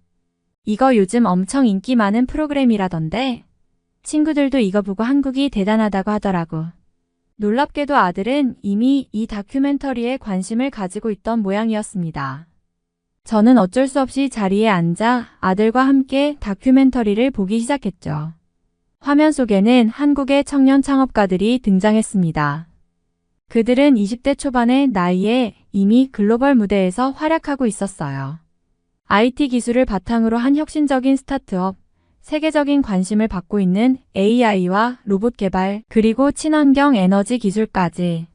이거 요즘 엄청 인기 많은 프로그램이라던데? 친구들도 이거 보고 한국이 대단하다고 하더라고. 놀랍게도 아들은 이미 이 다큐멘터리에 관심을 가지고 있던 모양이었습니다. 저는 어쩔 수 없이 자리에 앉아 아들과 함께 다큐멘터리를 보기 시작했죠. 화면 속에는 한국의 청년 창업가들이 등장했습니다. 그들은 20대 초반의 나이에 이미 글로벌 무대에서 활약하고 있었어요. IT 기술을 바탕으로 한 혁신적인 스타트업, 세계적인 관심을 받고 있는 AI와 로봇 개발, 그리고 친환경 에너지 기술까지.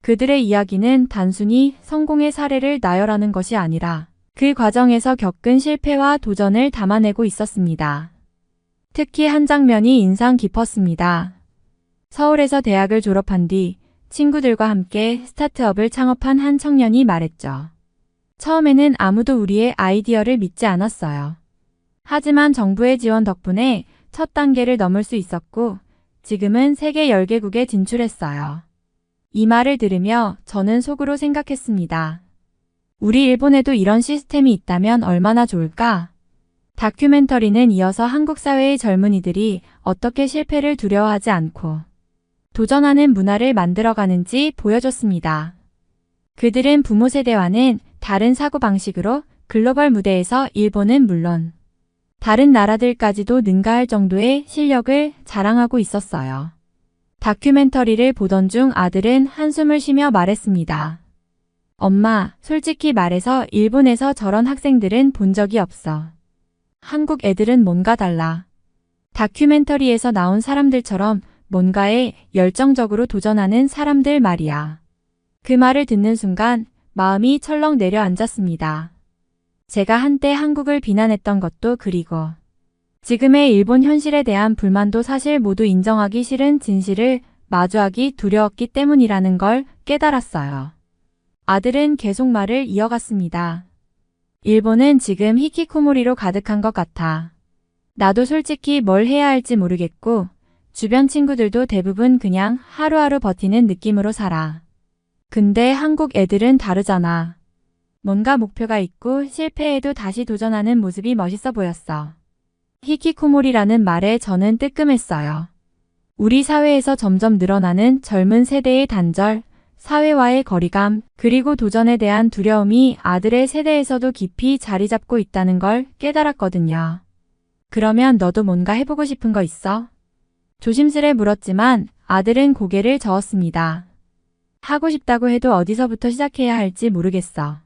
그들의 이야기는 단순히 성공의 사례를 나열하는 것이 아니라 그 과정에서 겪은 실패와 도전을 담아내고 있었습니다. 특히 한 장면이 인상 깊었습니다. 서울에서 대학을 졸업한 뒤 친구들과 함께 스타트업을 창업한 한 청년이 말했죠. 처음에는 아무도 우리의 아이디어를 믿지 않았어요. 하지만 정부의 지원 덕분에 첫 단계를 넘을 수 있었고 지금은 세계 10개국에 진출했어요. 이 말을 들으며 저는 속으로 생각했습니다. 우리 일본에도 이런 시스템이 있다면 얼마나 좋을까? 다큐멘터리는 이어서 한국 사회의 젊은이들이 어떻게 실패를 두려워하지 않고 도전하는 문화를 만들어가는지 보여줬습니다. 그들은 부모 세대와는 다른 사고방식으로 글로벌 무대에서 일본은 물론 다른 나라들까지도 능가할 정도의 실력을 자랑하고 있었어요. 다큐멘터리를 보던 중 아들은 한숨을 쉬며 말했습니다. 엄마, 솔직히 말해서 일본에서 저런 학생들은 본 적이 없어. 한국 애들은 뭔가 달라. 다큐멘터리에서 나온 사람들처럼 뭔가에 열정적으로 도전하는 사람들 말이야. 그 말을 듣는 순간 마음이 철렁 내려앉았습니다. 제가 한때 한국을 비난했던 것도 그리고 지금의 일본 현실에 대한 불만도 사실 모두 인정하기 싫은 진실을 마주하기 두려웠기 때문이라는 걸 깨달았어요. 아들은 계속 말을 이어갔습니다. 일본은 지금 히키코모리로 가득한 것 같아. 나도 솔직히 뭘 해야 할지 모르겠고 주변 친구들도 대부분 그냥 하루하루 버티는 느낌으로 살아. 근데 한국 애들은 다르잖아. 뭔가 목표가 있고 실패해도 다시 도전하는 모습이 멋있어 보였어. 히키코모리라는 말에 저는 뜨끔했어요. 우리 사회에서 점점 늘어나는 젊은 세대의 단절, 사회와의 거리감, 그리고 도전에 대한 두려움이 아들의 세대에서도 깊이 자리 잡고 있다는 걸 깨달았거든요. 그러면 너도 뭔가 해보고 싶은 거 있어? 조심스레 물었지만 아들은 고개를 저었습니다. 하고 싶다고 해도 어디서부터 시작해야 할지 모르겠어.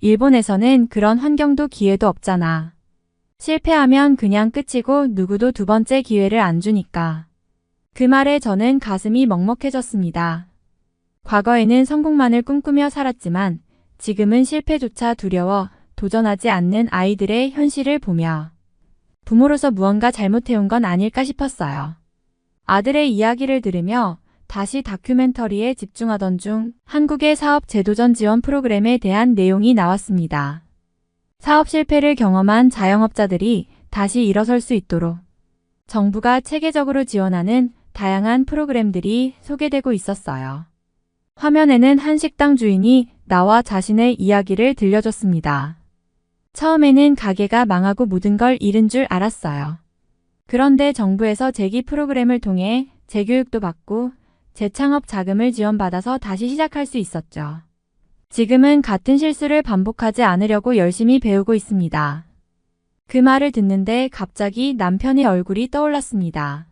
일본에서는 그런 환경도 기회도 없잖아. 실패하면 그냥 끝이고 누구도 두 번째 기회를 안 주니까. 그 말에 저는 가슴이 먹먹해졌습니다. 과거에는 성공만을 꿈꾸며 살았지만 지금은 실패조차 두려워 도전하지 않는 아이들의 현실을 보며 부모로서 무언가 잘못해온 건 아닐까 싶었어요. 아들의 이야기를 들으며 다시 다큐멘터리에 집중하던 중 한국의 사업 재도전 지원 프로그램에 대한 내용이 나왔습니다. 사업 실패를 경험한 자영업자들이 다시 일어설 수 있도록 정부가 체계적으로 지원하는 다양한 프로그램들이 소개되고 있었어요. 화면에는 한 식당 주인이 나와 자신의 이야기를 들려줬습니다. 처음에는 가게가 망하고 모든 걸 잃은 줄 알았어요. 그런데 정부에서 재기 프로그램을 통해 재교육도 받고 재창업 자금을 지원받아서 다시 시작할 수 있었죠. 지금은 같은 실수를 반복하지 않으려고 열심히 배우고 있습니다. 그 말을 듣는데 갑자기 남편의 얼굴이 떠올랐습니다.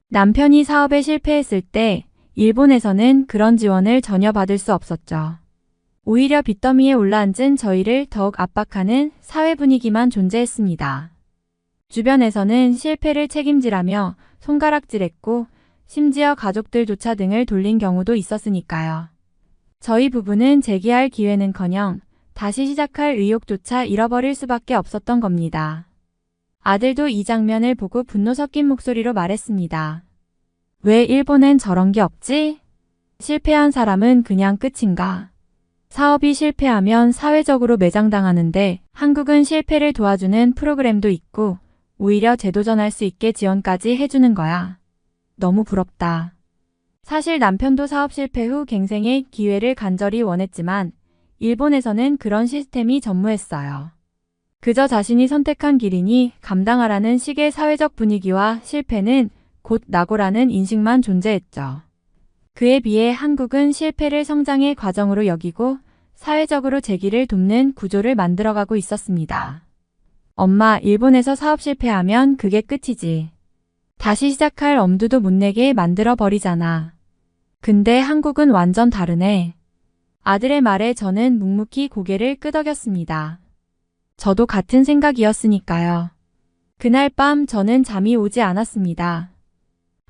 남편이 사업에 실패했을 때 일본에서는 그런 지원을 전혀 받을 수 없었죠. 오히려 빚더미에 올라앉은 저희를 더욱 압박하는 사회 분위기만 존재했습니다. 주변에서는 실패를 책임지라며 손가락질했고 심지어 가족들조차 등을 돌린 경우도 있었으니까요. 저희 부부는 재기할 기회는커녕 다시 시작할 의욕조차 잃어버릴 수밖에 없었던 겁니다. 아들도 이 장면을 보고 분노 섞인 목소리로 말했습니다. 왜 일본엔 저런 게 없지? 실패한 사람은 그냥 끝인가? 사업이 실패하면 사회적으로 매장당하는데 한국은 실패를 도와주는 프로그램도 있고 오히려 재도전할 수 있게 지원까지 해주는 거야. 너무 부럽다. 사실 남편도 사업 실패 후 갱생의 기회를 간절히 원했지만 일본에서는 그런 시스템이 전무했어요. 그저 자신이 선택한 길이니 감당하라는 식의 사회적 분위기와 실패는 곧 낙오라는 인식만 존재했죠. 그에 비해 한국은 실패를 성장의 과정으로 여기고 사회적으로 재기를 돕는 구조를 만들어가고 있었습니다. 엄마, 일본에서 사업 실패하면 그게 끝이지. 다시 시작할 엄두도 못 내게 만들어버리잖아. 근데 한국은 완전 다르네. 아들의 말에 저는 묵묵히 고개를 끄덕였습니다. 저도 같은 생각이었으니까요. 그날 밤 저는 잠이 오지 않았습니다.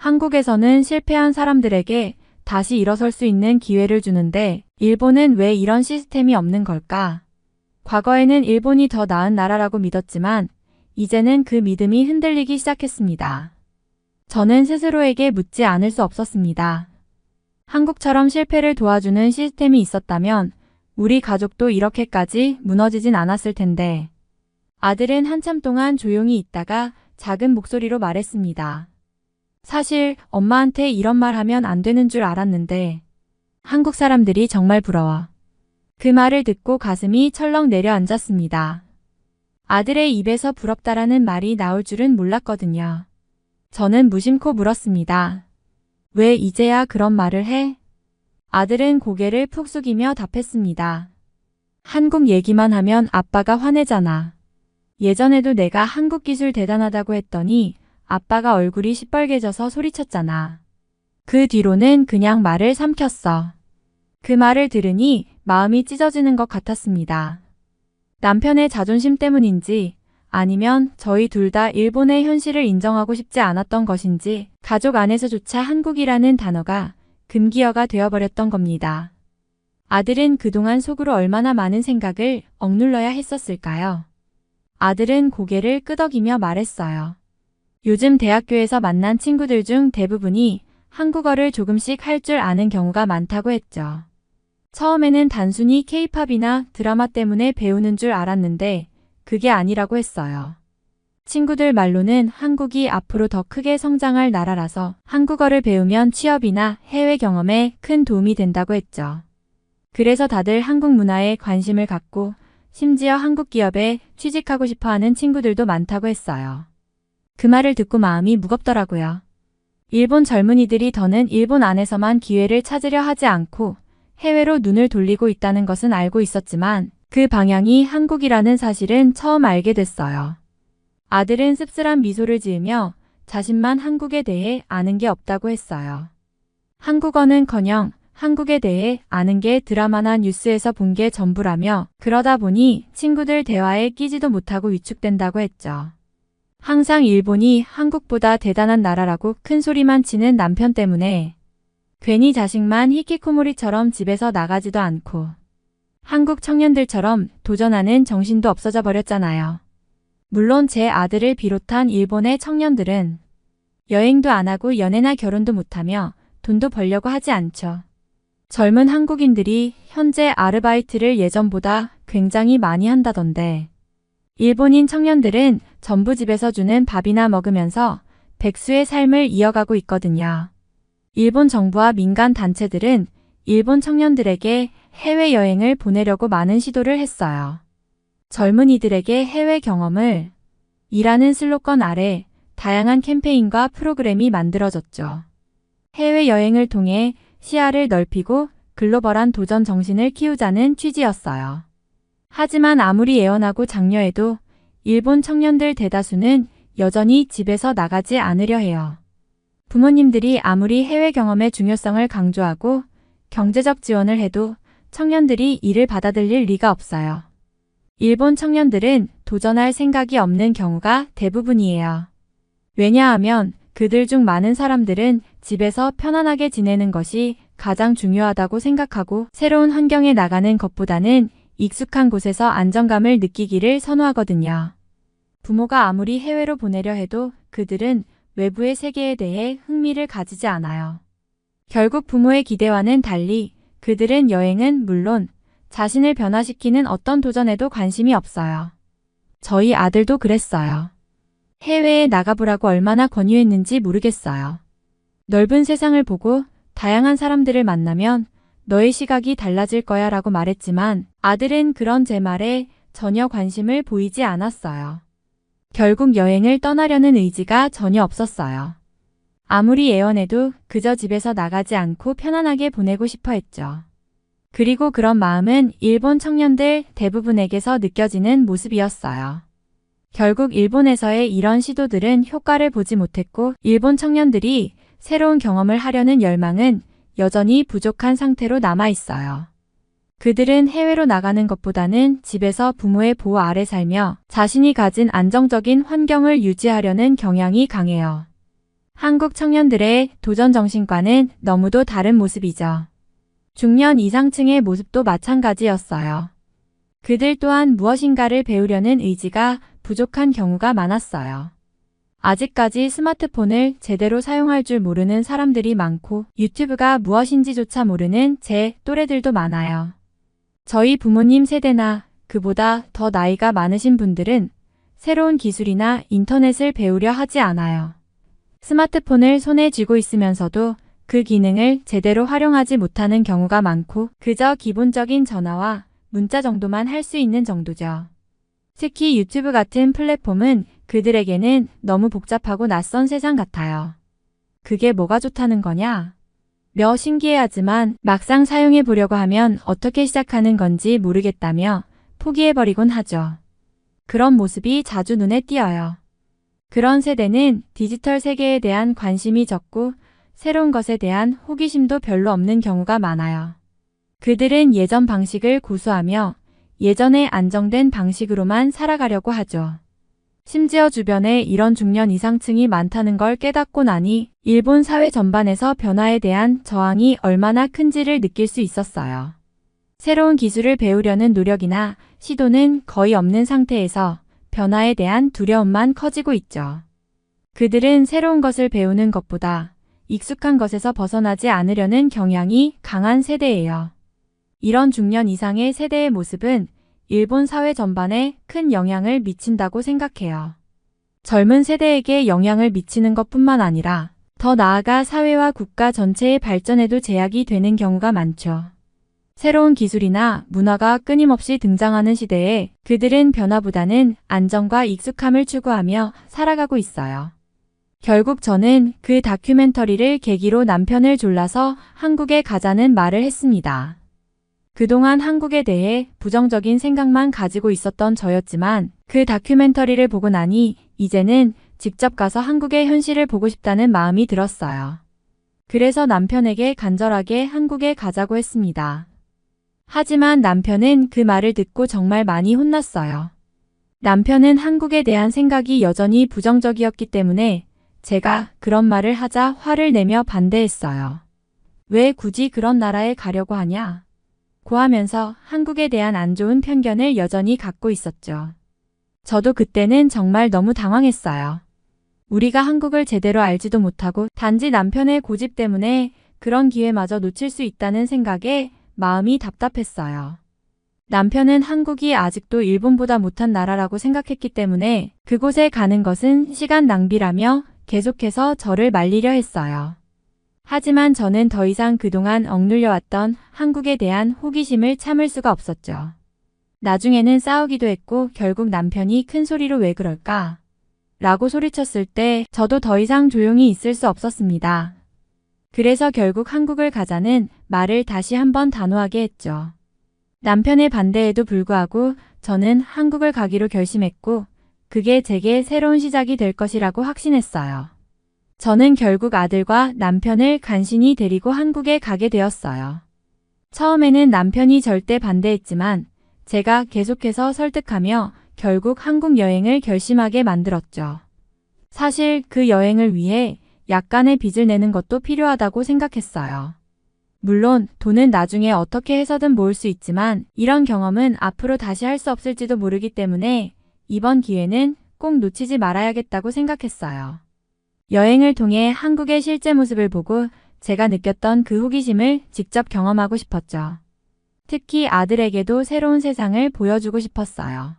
한국에서는 실패한 사람들에게 다시 일어설 수 있는 기회를 주는데 일본은 왜 이런 시스템이 없는 걸까? 과거에는 일본이 더 나은 나라라고 믿었지만 이제는 그 믿음이 흔들리기 시작했습니다. 저는 스스로에게 묻지 않을 수 없었습니다. 한국처럼 실패를 도와주는 시스템이 있었다면 우리 가족도 이렇게까지 무너지진 않았을 텐데. 아들은 한참 동안 조용히 있다가 작은 목소리로 말했습니다. 사실 엄마한테 이런 말 하면 안 되는 줄 알았는데 한국 사람들이 정말 부러워. 그 말을 듣고 가슴이 철렁 내려앉았습니다. 아들의 입에서 부럽다라는 말이 나올 줄은 몰랐거든요. 저는 무심코 물었습니다. 왜 이제야 그런 말을 해? 아들은 고개를 푹 숙이며 답했습니다. 한국 얘기만 하면 아빠가 화내잖아. 예전에도 내가 한국 기술 대단하다고 했더니 아빠가 얼굴이 시뻘개져서 소리쳤잖아. 그 뒤로는 그냥 말을 삼켰어. 그 말을 들으니 마음이 찢어지는 것 같았습니다. 남편의 자존심 때문인지 아니면 저희 둘 다 일본의 현실을 인정하고 싶지 않았던 것인지 가족 안에서조차 한국이라는 단어가 금기어가 되어버렸던 겁니다. 아들은 그동안 속으로 얼마나 많은 생각을 억눌러야 했었을까요? 아들은 고개를 끄덕이며 말했어요. 요즘 대학교에서 만난 친구들 중 대부분이 한국어를 조금씩 할 줄 아는 경우가 많다고 했죠. 처음에는 단순히 K-팝이나 드라마 때문에 배우는 줄 알았는데 그게 아니라고 했어요. 친구들 말로는 한국이 앞으로 더 크게 성장할 나라라서 한국어를 배우면 취업이나 해외 경험에 큰 도움이 된다고 했죠. 그래서 다들 한국 문화에 관심을 갖고 심지어 한국 기업에 취직하고 싶어하는 친구들도 많다고 했어요. 그 말을 듣고 마음이 무겁더라고요. 일본 젊은이들이 더는 일본 안에서만 기회를 찾으려 하지 않고 해외로 눈을 돌리고 있다는 것은 알고 있었지만 그 방향이 한국이라는 사실은 처음 알게 됐어요. 아들은 씁쓸한 미소를 지으며 자신만 한국에 대해 아는 게 없다고 했어요. 한국어는커녕 한국에 대해 아는 게 드라마나 뉴스에서 본 게 전부라며 그러다 보니 친구들 대화에 끼지도 못하고 위축된다고 했죠. 항상 일본이 한국보다 대단한 나라라고 큰 소리만 치는 남편 때문에 괜히 자식만 히키코모리처럼 집에서 나가지도 않고 한국 청년들처럼 도전하는 정신도 없어져 버렸잖아요. 물론 제 아들을 비롯한 일본의 청년들은 여행도 안 하고 연애나 결혼도 못하며 돈도 벌려고 하지 않죠. 젊은 한국인들이 현재 아르바이트를 예전보다 굉장히 많이 한다던데 일본인 청년들은 전부 집에서 주는 밥이나 먹으면서 백수의 삶을 이어가고 있거든요. 일본 정부와 민간 단체들은 일본 청년들에게 해외여행을 보내려고 많은 시도를 했어요. 젊은이들에게 해외 경험을 이라는 슬로건 아래 다양한 캠페인과 프로그램이 만들어졌죠. 해외여행을 통해 시야를 넓히고 글로벌한 도전 정신을 키우자는 취지였어요. 하지만 아무리 애원하고 장려해도 일본 청년들 대다수는 여전히 집에서 나가지 않으려 해요. 부모님들이 아무리 해외 경험의 중요성을 강조하고 경제적 지원을 해도 청년들이 이를 받아들일 리가 없어요. 일본 청년들은 도전할 생각이 없는 경우가 대부분이에요. 왜냐하면 그들 중 많은 사람들은 집에서 편안하게 지내는 것이 가장 중요하다고 생각하고 새로운 환경에 나가는 것보다는 익숙한 곳에서 안정감을 느끼기를 선호하거든요. 부모가 아무리 해외로 보내려 해도 그들은 외부의 세계에 대해 흥미를 가지지 않아요. 결국 부모의 기대와는 달리 그들은 여행은 물론 자신을 변화시키는 어떤 도전에도 관심이 없어요. 저희 아들도 그랬어요. 해외에 나가보라고 얼마나 권유했는지 모르겠어요. 넓은 세상을 보고 다양한 사람들을 만나면 너의 시각이 달라질 거야 라고 말했지만 아들은 그런 제 말에 전혀 관심을 보이지 않았어요. 결국 여행을 떠나려는 의지가 전혀 없었어요. 아무리 애원해도 그저 집에서 나가지 않고 편안하게 보내고 싶어 했죠. 그리고 그런 마음은 일본 청년들 대부분에게서 느껴지는 모습이었어요. 결국 일본에서의 이런 시도들은 효과를 보지 못했고 일본 청년들이 새로운 경험을 하려는 열망은 여전히 부족한 상태로 남아 있어요. 그들은 해외로 나가는 것보다는 집에서 부모의 보호 아래 살며 자신이 가진 안정적인 환경을 유지하려는 경향이 강해요. 한국 청년들의 도전 정신과는 너무도 다른 모습이죠. 중년 이상층의 모습도 마찬가지였어요. 그들 또한 무엇인가를 배우려는 의지가 부족한 경우가 많았어요. 아직까지 스마트폰을 제대로 사용할 줄 모르는 사람들이 많고 유튜브가 무엇인지조차 모르는 제 또래들도 많아요. 저희 부모님 세대나 그보다 더 나이가 많으신 분들은 새로운 기술이나 인터넷을 배우려 하지 않아요. 스마트폰을 손에 쥐고 있으면서도 그 기능을 제대로 활용하지 못하는 경우가 많고 그저 기본적인 전화와 문자 정도만 할 수 있는 정도죠. 특히 유튜브 같은 플랫폼은 그들에게는 너무 복잡하고 낯선 세상 같아요. 그게 뭐가 좋다는 거냐? 며 신기해하지만 막상 사용해 보려고 하면 어떻게 시작하는 건지 모르겠다며 포기해버리곤 하죠. 그런 모습이 자주 눈에 띄어요. 그런 세대는 디지털 세계에 대한 관심이 적고 새로운 것에 대한 호기심도 별로 없는 경우가 많아요. 그들은 예전 방식을 고수하며 예전의 안정된 방식으로만 살아가려고 하죠. 심지어 주변에 이런 중년 이상층이 많다는 걸 깨닫고 나니 일본 사회 전반에서 변화에 대한 저항이 얼마나 큰지를 느낄 수 있었어요. 새로운 기술을 배우려는 노력이나 시도는 거의 없는 상태에서 변화에 대한 두려움만 커지고 있죠. 그들은 새로운 것을 배우는 것보다 익숙한 것에서 벗어나지 않으려는 경향이 강한 세대예요. 이런 중년 이상의 세대의 모습은 일본 사회 전반에 큰 영향을 미친다고 생각해요. 젊은 세대에게 영향을 미치는 것뿐만 아니라 더 나아가 사회와 국가 전체의 발전에도 제약이 되는 경우가 많죠. 새로운 기술이나 문화가 끊임없이 등장하는 시대에 그들은 변화보다는 안정과 익숙함을 추구하며 살아가고 있어요. 결국 저는 그 다큐멘터리를 계기로 남편을 졸라서 한국에 가자는 말을 했습니다. 그동안 한국에 대해 부정적인 생각만 가지고 있었던 저였지만 그 다큐멘터리를 보고 나니 이제는 직접 가서 한국의 현실을 보고 싶다는 마음이 들었어요. 그래서 남편에게 간절하게 한국에 가자고 했습니다. 하지만 남편은 그 말을 듣고 정말 많이 혼났어요. 남편은 한국에 대한 생각이 여전히 부정적이었기 때문에 제가 그런 말을 하자 화를 내며 반대했어요. 왜 굳이 그런 나라에 가려고 하냐? 고 하면서 한국에 대한 안 좋은 편견을 여전히 갖고 있었죠. 저도 그때는 정말 너무 당황했어요. 우리가 한국을 제대로 알지도 못하고 단지 남편의 고집 때문에 그런 기회마저 놓칠 수 있다는 생각에 마음이 답답했어요. 남편은 한국이 아직도 일본보다 못한 나라라고 생각했기 때문에 그곳에 가는 것은 시간 낭비라며 계속해서 저를 말리려 했어요. 하지만 저는 더 이상 그동안 억눌려왔던 한국에 대한 호기심을 참을 수가 없었죠. 나중에는 싸우기도 했고 결국 남편이 큰 소리로 왜 그럴까? 라고 소리쳤을 때 저도 더 이상 조용히 있을 수 없었습니다. 그래서 결국 한국을 가자는 말을 다시 한번 단호하게 했죠. 남편의 반대에도 불구하고 저는 한국을 가기로 결심했고 그게 제게 새로운 시작이 될 것이라고 확신했어요. 저는 결국 아들과 남편을 간신히 데리고 한국에 가게 되었어요. 처음에는 남편이 절대 반대했지만 제가 계속해서 설득하며 결국 한국 여행을 결심하게 만들었죠. 사실 그 여행을 위해 약간의 빚을 내는 것도 필요하다고 생각했어요. 물론 돈은 나중에 어떻게 해서든 모을 수 있지만 이런 경험은 앞으로 다시 할 수 없을지도 모르기 때문에 이번 기회는 꼭 놓치지 말아야겠다고 생각했어요. 여행을 통해 한국의 실제 모습을 보고 제가 느꼈던 그 호기심을 직접 경험하고 싶었죠. 특히 아들에게도 새로운 세상을 보여주고 싶었어요.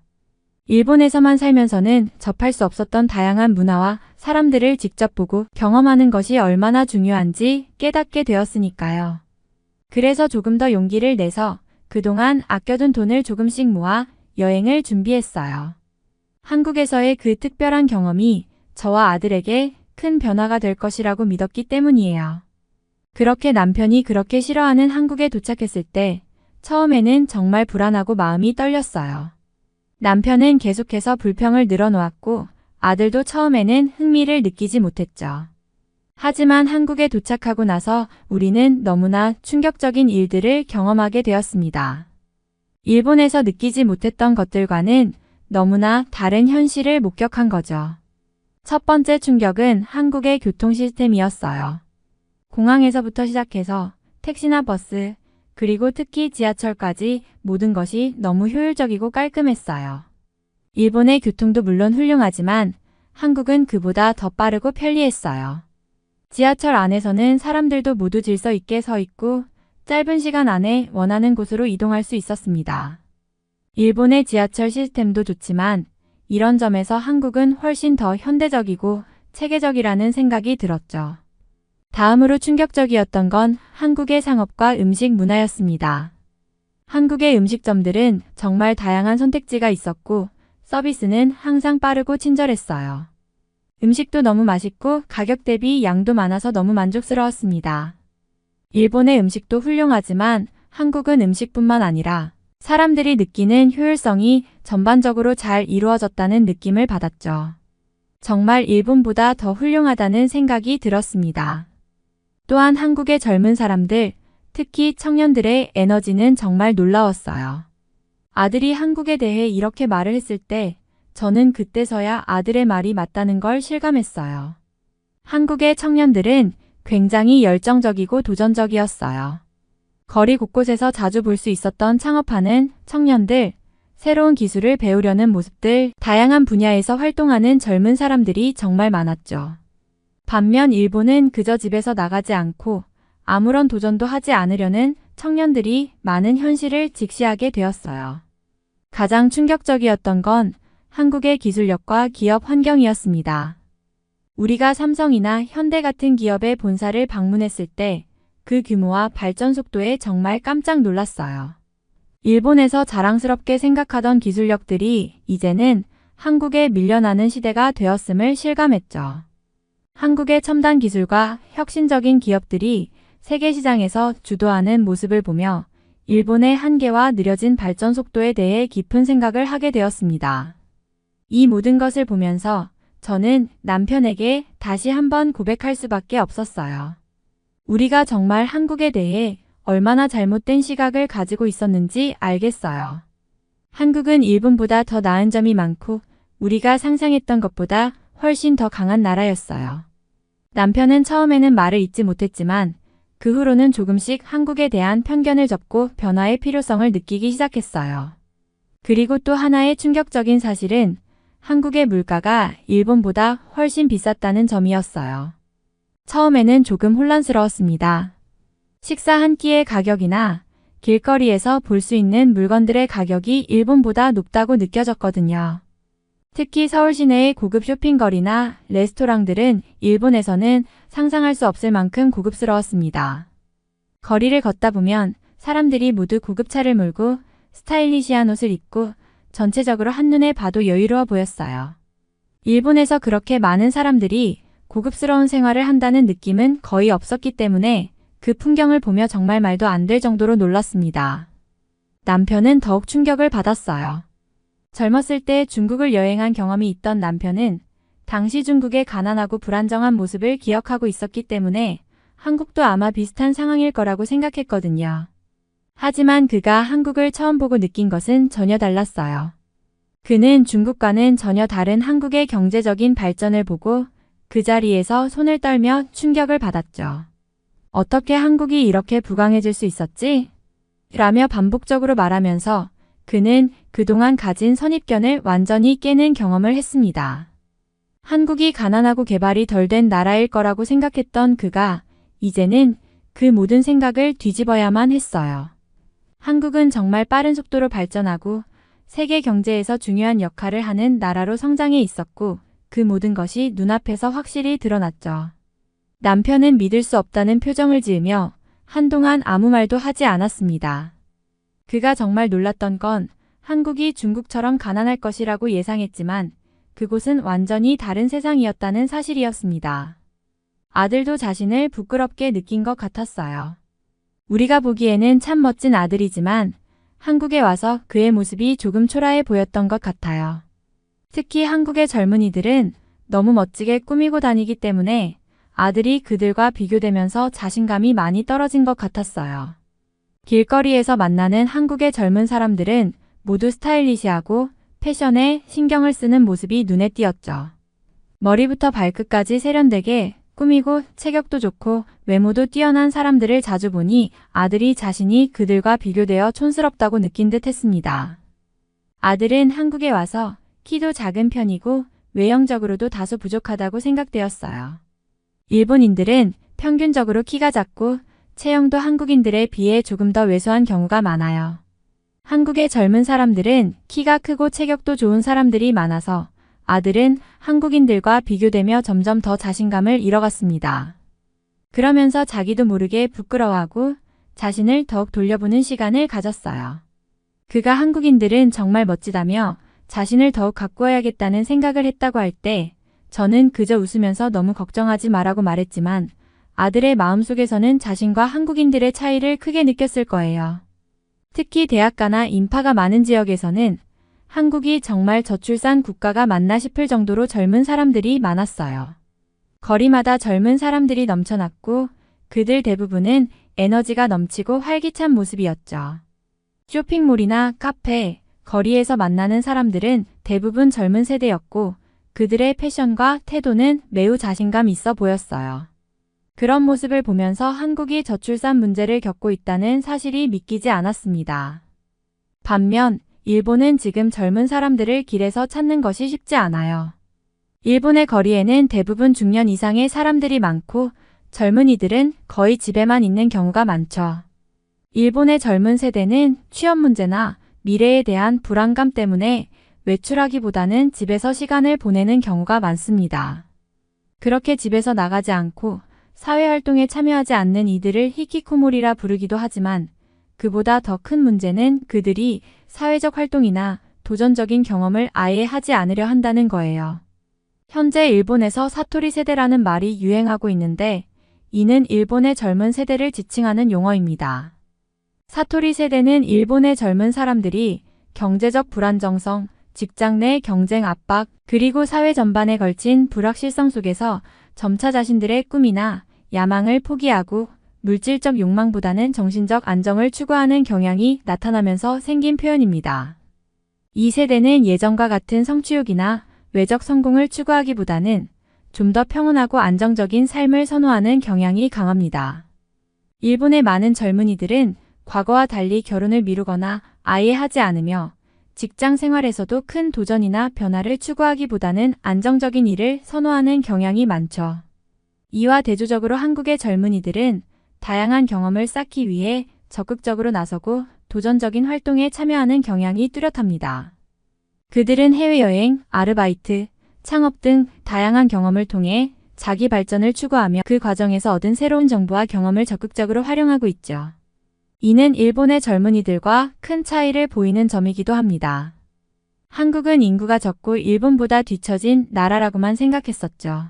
일본에서만 살면서는 접할 수 없었던 다양한 문화와 사람들을 직접 보고 경험하는 것이 얼마나 중요한지 깨닫게 되었으니까요. 그래서 조금 더 용기를 내서 그동안 아껴둔 돈을 조금씩 모아 여행을 준비했어요. 한국에서의 그 특별한 경험이 저와 아들에게 큰 변화가 될 것이라고 믿었기 때문이에요. 그렇게 남편이 그렇게 싫어하는 한국에 도착했을 때 처음에는 정말 불안하고 마음이 떨렸어요. 남편은 계속해서 불평을 늘어놓았고 아들도 처음에는 흥미를 느끼지 못했죠. 하지만 한국에 도착하고 나서 우리는 너무나 충격적인 일들을 경험하게 되었습니다. 일본에서 느끼지 못했던 것들과는 너무나 다른 현실을 목격한 거죠. 첫 번째 충격은 한국의 교통 시스템이었어요. 공항에서부터 시작해서 택시나 버스, 그리고 특히 지하철까지 모든 것이 너무 효율적이고 깔끔했어요. 일본의 교통도 물론 훌륭하지만 한국은 그보다 더 빠르고 편리했어요. 지하철 안에서는 사람들도 모두 질서 있게 서 있고 짧은 시간 안에 원하는 곳으로 이동할 수 있었습니다. 일본의 지하철 시스템도 좋지만 이런 점에서 한국은 훨씬 더 현대적이고 체계적이라는 생각이 들었죠. 다음으로 충격적이었던 건 한국의 상업과 음식 문화였습니다. 한국의 음식점들은 정말 다양한 선택지가 있었고 서비스는 항상 빠르고 친절했어요. 음식도 너무 맛있고 가격 대비 양도 많아서 너무 만족스러웠습니다. 일본의 음식도 훌륭하지만 한국은 음식뿐만 아니라 사람들이 느끼는 효율성이 전반적으로 잘 이루어졌다는 느낌을 받았죠. 정말 일본보다 더 훌륭하다는 생각이 들었습니다. 또한 한국의 젊은 사람들, 특히 청년들의 에너지는 정말 놀라웠어요. 아들이 한국에 대해 이렇게 말을 했을 때 저는 그때서야 아들의 말이 맞다는 걸 실감했어요. 한국의 청년들은 굉장히 열정적이고 도전적이었어요. 거리 곳곳에서 자주 볼 수 있었던 창업하는 청년들, 새로운 기술을 배우려는 모습들, 다양한 분야에서 활동하는 젊은 사람들이 정말 많았죠. 반면 일본은 그저 집에서 나가지 않고 아무런 도전도 하지 않으려는 청년들이 많은 현실을 직시하게 되었어요. 가장 충격적이었던 건 한국의 기술력과 기업 환경이었습니다. 우리가 삼성이나 현대 같은 기업의 본사를 방문했을 때 그 규모와 발전 속도에 정말 깜짝 놀랐어요. 일본에서 자랑스럽게 생각하던 기술력들이 이제는 한국에 밀려나는 시대가 되었음을 실감했죠. 한국의 첨단 기술과 혁신적인 기업들이 세계 시장에서 주도하는 모습을 보며 일본의 한계와 느려진 발전 속도에 대해 깊은 생각을 하게 되었습니다. 이 모든 것을 보면서 저는 남편에게 다시 한번 고백할 수밖에 없었어요. 우리가 정말 한국에 대해 얼마나 잘못된 시각을 가지고 있었는지 알겠어요. 한국은 일본보다 더 나은 점이 많고 우리가 상상했던 것보다 훨씬 더 강한 나라였어요. 남편은 처음에는 말을 잇지 못했지만 그 후로는 조금씩 한국에 대한 편견을 접고 변화의 필요성을 느끼기 시작했어요. 그리고 또 하나의 충격적인 사실은 한국의 물가가 일본보다 훨씬 비쌌다는 점이었어요. 처음에는 조금 혼란스러웠습니다. 식사 한 끼의 가격이나 길거리에서 볼 수 있는 물건들의 가격이 일본보다 높다고 느껴졌거든요. 특히 서울 시내의 고급 쇼핑거리나 레스토랑들은 일본에서는 상상할 수 없을 만큼 고급스러웠습니다. 거리를 걷다 보면 사람들이 모두 고급차를 몰고 스타일리시한 옷을 입고 전체적으로 한눈에 봐도 여유로워 보였어요. 일본에서 그렇게 많은 사람들이 고급스러운 생활을 한다는 느낌은 거의 없었기 때문에 그 풍경을 보며 정말 말도 안 될 정도로 놀랐습니다. 남편은 더욱 충격을 받았어요. 젊었을 때 중국을 여행한 경험이 있던 남편은 당시 중국의 가난하고 불안정한 모습을 기억하고 있었기 때문에 한국도 아마 비슷한 상황일 거라고 생각했거든요. 하지만 그가 한국을 처음 보고 느낀 것은 전혀 달랐어요. 그는 중국과는 전혀 다른 한국의 경제적인 발전을 보고 그 자리에서 손을 떨며 충격을 받았죠. 어떻게 한국이 이렇게 부강해질 수 있었지? 라며 반복적으로 말하면서 그는 그동안 가진 선입견을 완전히 깨는 경험을 했습니다. 한국이 가난하고 개발이 덜 된 나라일 거라고 생각했던 그가 이제는 그 모든 생각을 뒤집어야만 했어요. 한국은 정말 빠른 속도로 발전하고 세계 경제에서 중요한 역할을 하는 나라로 성장해 있었고 그 모든 것이 눈앞에서 확실히 드러났죠. 남편은 믿을 수 없다는 표정을 지으며 한동안 아무 말도 하지 않았습니다. 그가 정말 놀랐던 건 한국이 중국처럼 가난할 것이라고 예상했지만 그곳은 완전히 다른 세상이었다는 사실이었습니다. 아들도 자신을 부끄럽게 느낀 것 같았어요. 우리가 보기에는 참 멋진 아들이지만 한국에 와서 그의 모습이 조금 초라해 보였던 것 같아요. 특히 한국의 젊은이들은 너무 멋지게 꾸미고 다니기 때문에 아들이 그들과 비교되면서 자신감이 많이 떨어진 것 같았어요. 길거리에서 만나는 한국의 젊은 사람들은 모두 스타일리시하고 패션에 신경을 쓰는 모습이 눈에 띄었죠. 머리부터 발끝까지 세련되게 꾸미고 체격도 좋고 외모도 뛰어난 사람들을 자주 보니 아들이 자신이 그들과 비교되어 촌스럽다고 느낀 듯 했습니다. 아들은 한국에 와서 키도 작은 편이고 외형적으로도 다소 부족하다고 생각되었어요. 일본인들은 평균적으로 키가 작고 체형도 한국인들에 비해 조금 더 왜소한 경우가 많아요. 한국의 젊은 사람들은 키가 크고 체격도 좋은 사람들이 많아서 아들은 한국인들과 비교되며 점점 더 자신감을 잃어갔습니다. 그러면서 자기도 모르게 부끄러워하고 자신을 더욱 돌려보는 시간을 가졌어요. 그가 한국인들은 정말 멋지다며 자신을 더욱 가꾸어야겠다는 생각을 했다고 할 때 저는 그저 웃으면서 너무 걱정하지 마라고 말했지만 아들의 마음속에서는 자신과 한국인들의 차이를 크게 느꼈을 거예요. 특히 대학가나 인파가 많은 지역에서는 한국이 정말 저출산 국가가 맞나 싶을 정도로 젊은 사람들이 많았어요. 거리마다 젊은 사람들이 넘쳐났고 그들 대부분은 에너지가 넘치고 활기찬 모습이었죠. 쇼핑몰이나 카페, 거리에서 만나는 사람들은 대부분 젊은 세대였고 그들의 패션과 태도는 매우 자신감 있어 보였어요. 그런 모습을 보면서 한국이 저출산 문제를 겪고 있다는 사실이 믿기지 않았습니다. 반면 일본은 지금 젊은 사람들을 길에서 찾는 것이 쉽지 않아요. 일본의 거리에는 대부분 중년 이상의 사람들이 많고 젊은이들은 거의 집에만 있는 경우가 많죠. 일본의 젊은 세대는 취업 문제나 미래에 대한 불안감 때문에 외출하기보다는 집에서 시간을 보내는 경우가 많습니다. 그렇게 집에서 나가지 않고 사회활동에 참여하지 않는 이들을 히키코모리라 부르기도 하지만 그보다 더 큰 문제는 그들이 사회적 활동이나 도전적인 경험을 아예 하지 않으려 한다는 거예요. 현재 일본에서 사토리 세대라는 말이 유행하고 있는데 이는 일본의 젊은 세대를 지칭하는 용어입니다. 사토리 세대는 일본의 젊은 사람들이 경제적 불안정성, 직장 내 경쟁 압박, 그리고 사회 전반에 걸친 불확실성 속에서 점차 자신들의 꿈이나 야망을 포기하고 물질적 욕망보다는 정신적 안정을 추구하는 경향이 나타나면서 생긴 표현입니다. 이 세대는 예전과 같은 성취욕이나 외적 성공을 추구하기보다는 좀 더 평온하고 안정적인 삶을 선호하는 경향이 강합니다. 일본의 많은 젊은이들은 과거와 달리 결혼을 미루거나 아예 하지 않으며 직장 생활에서도 큰 도전이나 변화를 추구하기보다는 안정적인 일을 선호하는 경향이 많죠. 이와 대조적으로 한국의 젊은이들은 다양한 경험을 쌓기 위해 적극적으로 나서고 도전적인 활동에 참여하는 경향이 뚜렷합니다. 그들은 해외여행, 아르바이트, 창업 등 다양한 경험을 통해 자기 발전을 추구하며 그 과정에서 얻은 새로운 정보와 경험을 적극적으로 활용하고 있죠. 이는 일본의 젊은이들과 큰 차이를 보이는 점이기도 합니다. 한국은 인구가 적고 일본보다 뒤처진 나라라고만 생각했었죠.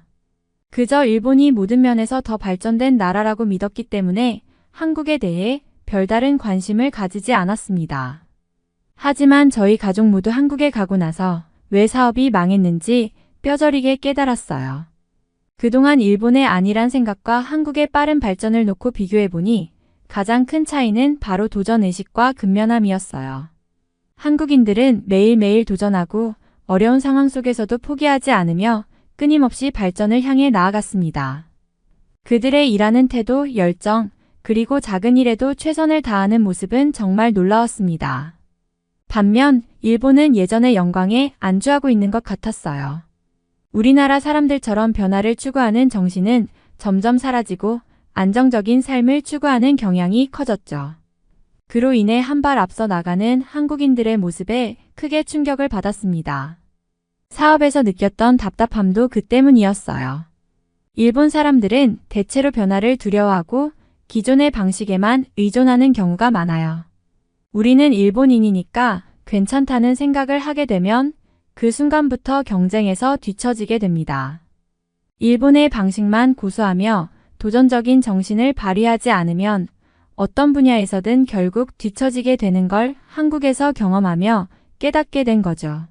그저 일본이 모든 면에서 더 발전된 나라라고 믿었기 때문에 한국에 대해 별다른 관심을 가지지 않았습니다. 하지만 저희 가족 모두 한국에 가고 나서 왜 사업이 망했는지 뼈저리게 깨달았어요. 그동안 일본의 안일한 생각과 한국의 빠른 발전을 놓고 비교해보니 가장 큰 차이는 바로 도전의식과 근면함이었어요. 한국인들은 매일매일 도전하고 어려운 상황 속에서도 포기하지 않으며 끊임없이 발전을 향해 나아갔습니다. 그들의 일하는 태도, 열정, 그리고 작은 일에도 최선을 다하는 모습은 정말 놀라웠습니다. 반면 일본은 예전의 영광에 안주하고 있는 것 같았어요. 우리나라 사람들처럼 변화를 추구하는 정신은 점점 사라지고 안정적인 삶을 추구하는 경향이 커졌죠. 그로 인해 한 발 앞서 나가는 한국인들의 모습에 크게 충격을 받았습니다. 사업에서 느꼈던 답답함도 그 때문이었어요. 일본 사람들은 대체로 변화를 두려워하고 기존의 방식에만 의존하는 경우가 많아요. 우리는 일본인이니까 괜찮다는 생각을 하게 되면 그 순간부터 경쟁에서 뒤처지게 됩니다. 일본의 방식만 고수하며 도전적인 정신을 발휘하지 않으면 어떤 분야에서든 결국 뒤처지게 되는 걸 한국에서 경험하며 깨닫게 된 거죠.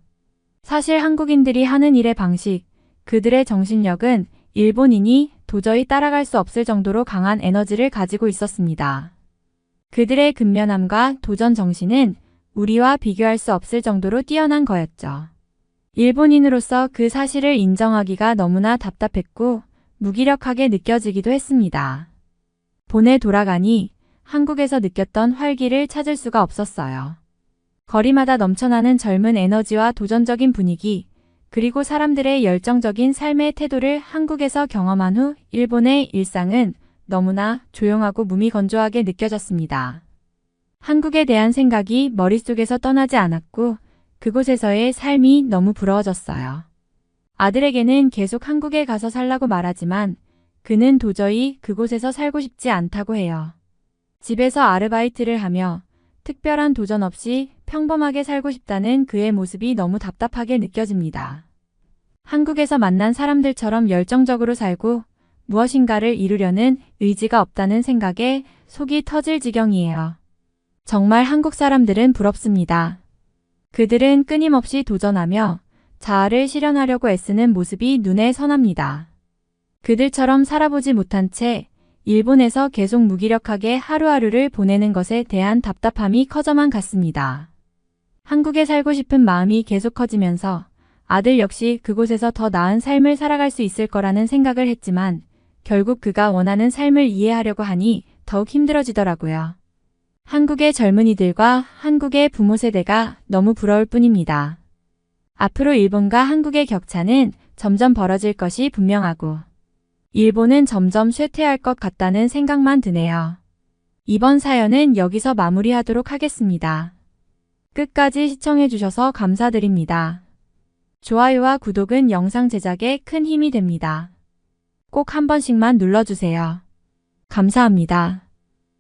사실 한국인들이 하는 일의 방식, 그들의 정신력은 일본인이 도저히 따라갈 수 없을 정도로 강한 에너지를 가지고 있었습니다. 그들의 근면함과 도전 정신은 우리와 비교할 수 없을 정도로 뛰어난 거였죠. 일본인으로서 그 사실을 인정하기가 너무나 답답했고 무기력하게 느껴지기도 했습니다. 본에 돌아가니 한국에서 느꼈던 활기를 찾을 수가 없었어요. 거리마다 넘쳐나는 젊은 에너지와 도전적인 분위기, 그리고 사람들의 열정적인 삶의 태도를 한국에서 경험한 후 일본의 일상은 너무나 조용하고 무미건조하게 느껴졌습니다. 한국에 대한 생각이 머릿속에서 떠나지 않았고 그곳에서의 삶이 너무 부러워졌어요. 아들에게는 계속 한국에 가서 살라고 말하지만 그는 도저히 그곳에서 살고 싶지 않다고 해요. 집에서 아르바이트를 하며 특별한 도전 없이 평범하게 살고 싶다는 그의 모습이 너무 답답하게 느껴집니다. 한국에서 만난 사람들처럼 열정적으로 살고 무엇인가를 이루려는 의지가 없다는 생각에 속이 터질 지경이에요. 정말 한국 사람들은 부럽습니다. 그들은 끊임없이 도전하며 자아를 실현하려고 애쓰는 모습이 눈에 선합니다. 그들처럼 살아보지 못한 채 일본에서 계속 무기력하게 하루하루를 보내는 것에 대한 답답함이 커져만 갔습니다. 한국에 살고 싶은 마음이 계속 커지면서 아들 역시 그곳에서 더 나은 삶을 살아갈 수 있을 거라는 생각을 했지만 결국 그가 원하는 삶을 이해하려고 하니 더욱 힘들어지더라고요. 한국의 젊은이들과 한국의 부모 세대가 너무 부러울 뿐입니다. 앞으로 일본과 한국의 격차는 점점 벌어질 것이 분명하고 일본은 점점 쇠퇴할 것 같다는 생각만 드네요. 이번 사연은 여기서 마무리하도록 하겠습니다. 끝까지 시청해주셔서 감사드립니다. 좋아요와 구독은 영상 제작에 큰 힘이 됩니다. 꼭 한 번씩만 눌러주세요. 감사합니다.